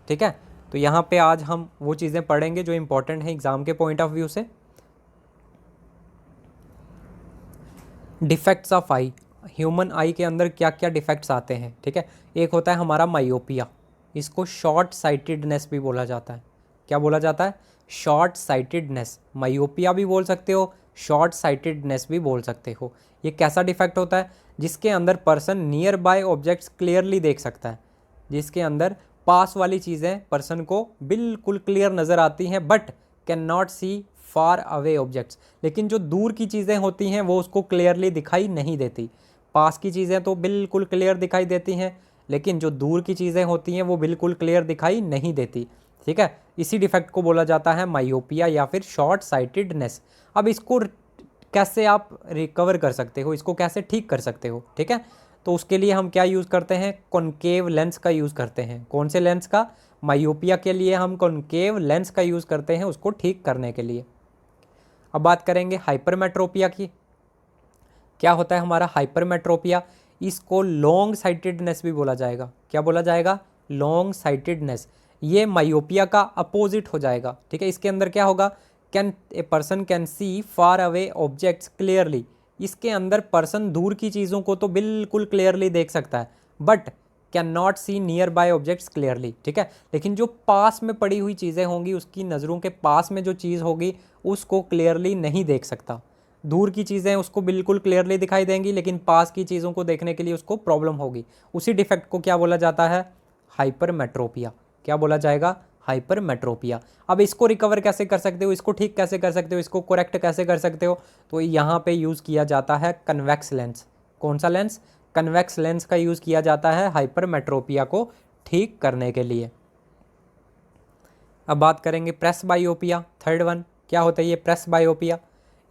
ठीक है, तो यहाँ पे आज हम वो चीज़ें पढ़ेंगे जो इंपॉर्टेंट हैं एग्जाम के पॉइंट ऑफ व्यू से। डिफेक्ट्स ऑफ आई, ह्यूमन आई के अंदर क्या क्या डिफेक्ट्स आते हैं। ठीक है, एक होता है हमारा मायोपिया, इसको शॉर्ट साइटेडनेस भी बोला जाता है। क्या बोला जाता है, शॉर्ट साइटेडनेस, मायोपिया भी बोल सकते हो, शॉर्ट साइटेडनेस भी बोल सकते हो। ये कैसा डिफेक्ट होता है, जिसके अंदर person near by objects clearly देख सकता है, जिसके अंदर पास वाली चीज़ें पर्सन को बिल्कुल क्लियर नज़र आती हैं, but can not see far away objects, लेकिन जो दूर की चीज़ें होती हैं वो उसको क्लियरली दिखाई नहीं देती। पास की चीज़ें तो बिल्कुल क्लियर दिखाई देती हैं, लेकिन जो दूर की चीज़ें होती हैं वो बिल्कुल क्लियर दिखाई नहीं देती। ठीक है, इसी डिफेक्ट को बोला जाता है मायोपिया या फिर शॉर्ट साइटेडनेस। अब इसको कैसे आप रिकवर कर सकते हो, इसको कैसे ठीक कर सकते हो। ठीक है, तो उसके लिए हम क्या यूज़ करते हैं, कॉनकेव लेंस का यूज़ करते हैं। कौन से लेंस का, मायोपिया के लिए हम कॉनकेव लेंस का यूज़ करते हैं उसको ठीक करने के लिए। अब बात करेंगे हाइपरमेट्रोपिया की। क्या होता है हमारा हाइपरमेट्रोपिया, इसको लॉन्ग साइटेडनेस भी बोला जाएगा। क्या बोला जाएगा, लॉन्ग साइटेडनेस। ये मायोपिया का अपोजिट हो जाएगा। ठीक है, इसके अंदर क्या होगा, can a person can see far away objects clearly, इसके अंदर पर्सन दूर की चीज़ों को तो बिल्कुल क्लियरली देख सकता है, but can not see nearby objects clearly. ठीक है, लेकिन जो पास में पड़ी हुई चीज़ें होंगी, उसकी नज़रों के पास में जो चीज़ होगी उसको क्लियरली नहीं देख सकता। दूर की चीज़ें उसको बिल्कुल क्लियरली दिखाई देंगी, लेकिन पास की चीज़ों को देखने के लिए उसको प्रॉब्लम होगी। उसी डिफेक्ट को क्या बोला जाता है, हाइपरमेट्रोपिया। क्या बोला जाएगा, हाइपरमेट्रोपिया। अब इसको रिकवर कैसे कर सकते हो, इसको ठीक कैसे कर सकते हो, इसको करेक्ट कैसे कर सकते हो, तो यहाँ पे यूज़ किया जाता है कन्वेक्स लेंस। कौन सा लेंस, कन्वेक्स लेंस का यूज़ किया जाता है हाइपरमेट्रोपिया को ठीक करने के लिए। अब बात करेंगे प्रेस बायोपिया, थर्ड वन। क्या होता है ये प्रेस बायोपिया,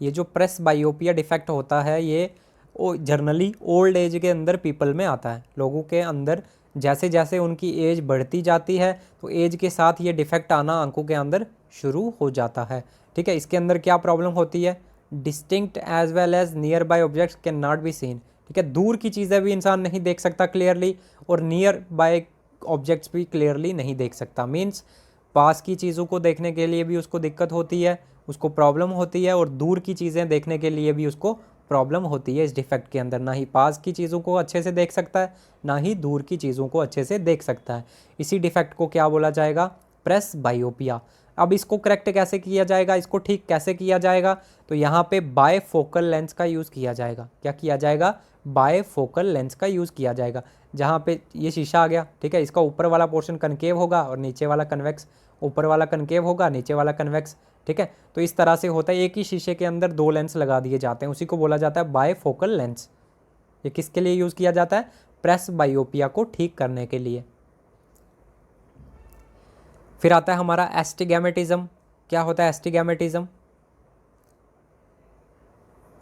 ये जो प्रेस बायोपिया डिफेक्ट होता है ये जर्नली ओल्ड एज के अंदर पीपल में आता है। लोगों के अंदर जैसे जैसे उनकी एज बढ़ती जाती है तो एज के साथ ये डिफेक्ट आना आंखों के अंदर शुरू हो जाता है। ठीक है, इसके अंदर क्या प्रॉब्लम होती है, distinct as well as nearby objects can not be seen. ठीक है, दूर की चीज़ें भी इंसान नहीं देख सकता क्लियरली, और नियर बाय ऑब्जेक्ट्स भी क्लियरली नहीं देख सकता। मीन्स पास की चीज़ों को देखने के लिए भी उसको दिक्कत होती है, उसको प्रॉब्लम होती है, और दूर की चीज़ें देखने के लिए भी उसको प्रॉब्लम होती है। इस डिफेक्ट के अंदर ना ही पास की चीज़ों को अच्छे से देख सकता है, ना ही दूर की चीज़ों को अच्छे से देख सकता है। इसी डिफेक्ट को क्या बोला जाएगा, प्रेस बायोपिया। अब इसको करेक्ट कैसे किया जाएगा, इसको ठीक कैसे किया जाएगा, तो यहाँ पे बायफोकल लेंस का यूज़ किया जाएगा। क्या किया जाएगा, बायफोकल लेंस का यूज़ किया जाएगा। जहाँ पे ये शीशा आ गया, ठीक है, इसका ऊपर वाला पोर्शन कनकेव होगा और नीचे वाला कन्वेक्स, ऊपर वाला कनकेव होगा, नीचे वाला कन्वेक्स। ठीक है, तो इस तरह से होता है, एक ही शीशे के अंदर दो लेंस लगा दिए जाते हैं, उसी को बोला जाता है बायफोकल लेंस। ये किसके लिए यूज़ किया जाता है? प्रेसबायोपिया को ठीक करने के लिए। फिर आता है हमारा एस्टिगैमेटिज्म। क्या होता है एस्टिगैमेटिज्म?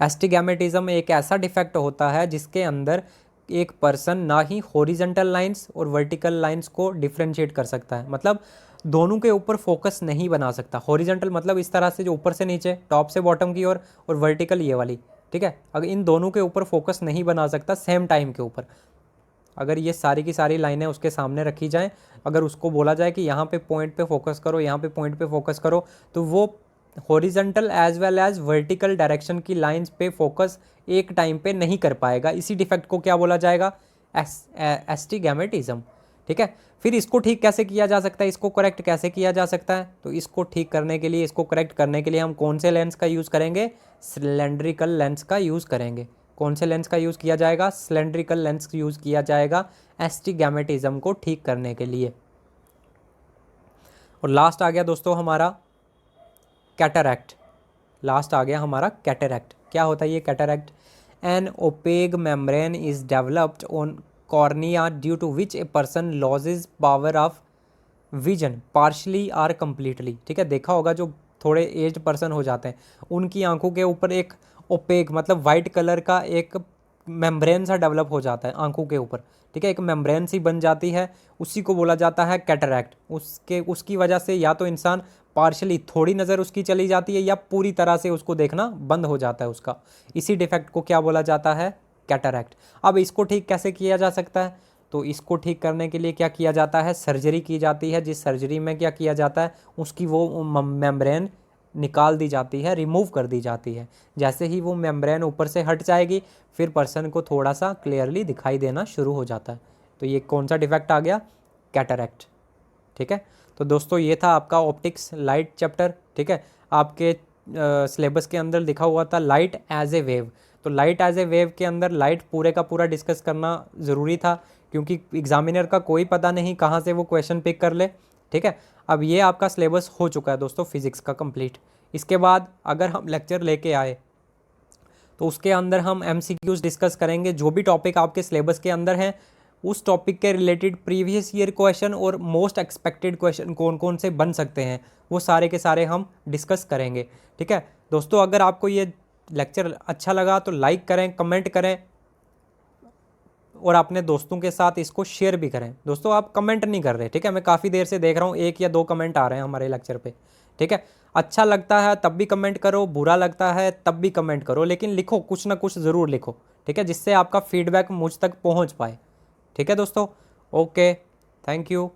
एस्टिगैमेटिज्म एक ऐसा डिफेक्ट होता है जिसके अंदर एक पर्सन ना ही हॉरिजॉन्टल लाइंस और वर्टिकल लाइंस को डिफरेंशिएट कर सकता है, मतलब दोनों के ऊपर फोकस नहीं बना सकता। हॉरिजॉन्टल मतलब इस तरह से जो ऊपर से नीचे, टॉप से बॉटम की ओर, और वर्टिकल ये वाली। ठीक है, अगर इन दोनों के ऊपर फोकस नहीं बना सकता सेम टाइम के ऊपर। अगर ये सारी की सारी लाइनें उसके सामने रखी जाएं, अगर उसको बोला जाए कि यहाँ पे पॉइंट पे फोकस करो, यहाँ पे पॉइंट पे फोकस करो, तो वो horizontal as well as vertical direction की लाइंस पे फोकस एक टाइम पे नहीं कर पाएगा। इसी डिफेक्ट को क्या बोला जाएगा? एस्टिगैमेटिज्म। ठीक है, फिर इसको ठीक कैसे किया जा सकता है, इसको करेक्ट कैसे किया जा सकता है? तो इसको ठीक करने के लिए, इसको करेक्ट करने के लिए हम कौन से लेंस का यूज़ करेंगे? सिलेंड्रिकल लेंस का यूज़ करेंगे। कौन से लेंस का यूज़ किया जाएगा? सिलेंड्रिकल लेंस यूज़ किया जाएगा एस्टिगैमेटिज्म को ठीक करने के लिए। और लास्ट आ गया दोस्तों हमारा कैटरैक्ट। लास्ट आ गया हमारा कैटरैक्ट। क्या होता है ये cataract? An opaque membrane is developed on cornea due to which a person loses power of vision partially or completely. ठीक है, देखा होगा जो थोड़े एज्ड पर्सन हो जाते हैं उनकी आंखों के ऊपर एक ओपेक मतलब वाइट कलर का एक मेम्ब्रेन सा डेवलप हो जाता है आंखों के ऊपर। ठीक है, एक मेम्ब्रेन सी बन जाती है, उसी को बोला जाता है कैटरैक्ट। उसकी वजह से या तो इंसान पार्शली थोड़ी नज़र उसकी चली जाती है या पूरी तरह से उसको देखना बंद हो जाता है उसका। इसी डिफेक्ट को क्या बोला जाता है? कैटरैक्ट। अब इसको ठीक कैसे किया जा सकता है? तो इसको ठीक करने के लिए क्या किया जाता है? सर्जरी की जाती है, जिस सर्जरी में क्या किया जाता है? उसकी वो मेम्ब्रेन निकाल दी जाती है, रिमूव कर दी जाती है। जैसे ही वो मेम्ब्रेन ऊपर से हट जाएगी फिर पर्सन को थोड़ा सा क्लियरली दिखाई देना शुरू हो जाता है। तो ये कौन सा डिफेक्ट आ गया? कैटरैक्ट। ठीक है, तो दोस्तों ये था आपका ऑप्टिक्स लाइट चैप्टर। ठीक है, आपके सिलेबस के अंदर लिखा हुआ था लाइट एज ए वेव। तो लाइट एज ए वेव के अंदर लाइट पूरे का पूरा डिस्कस करना ज़रूरी था, क्योंकि एग्जामिनर का कोई पता नहीं कहाँ से वो क्वेश्चन पिक कर ले। ठीक है, अब ये आपका सिलेबस हो चुका है दोस्तों फिज़िक्स का कंप्लीट। इसके बाद अगर हम लेक्चर लेके आए तो उसके अंदर हम MCQs डिस्कस करेंगे। जो भी टॉपिक आपके सिलेबस के अंदर हैं उस टॉपिक के रिलेटेड प्रीवियस ईयर क्वेश्चन और मोस्ट एक्सपेक्टेड क्वेश्चन कौन कौन से बन सकते हैं वो सारे के सारे हम डिस्कस करेंगे। ठीक है दोस्तों, अगर आपको ये लेक्चर अच्छा लगा तो लाइक करें, कमेंट करें और अपने दोस्तों के साथ इसको शेयर भी करें। दोस्तों आप कमेंट नहीं कर रहे, ठीक है, मैं काफ़ी देर से देख रहा हूँ 1 या 2 कमेंट आ रहे हैं हमारे लेक्चर पे। ठीक है, अच्छा लगता है तब भी कमेंट करो, बुरा लगता है तब भी कमेंट करो, लेकिन लिखो, कुछ ना कुछ ज़रूर लिखो। ठीक है, जिससे आपका फीडबैक मुझ तक पहुँच पाए। ठीक है दोस्तों, ओके, थैंक यू।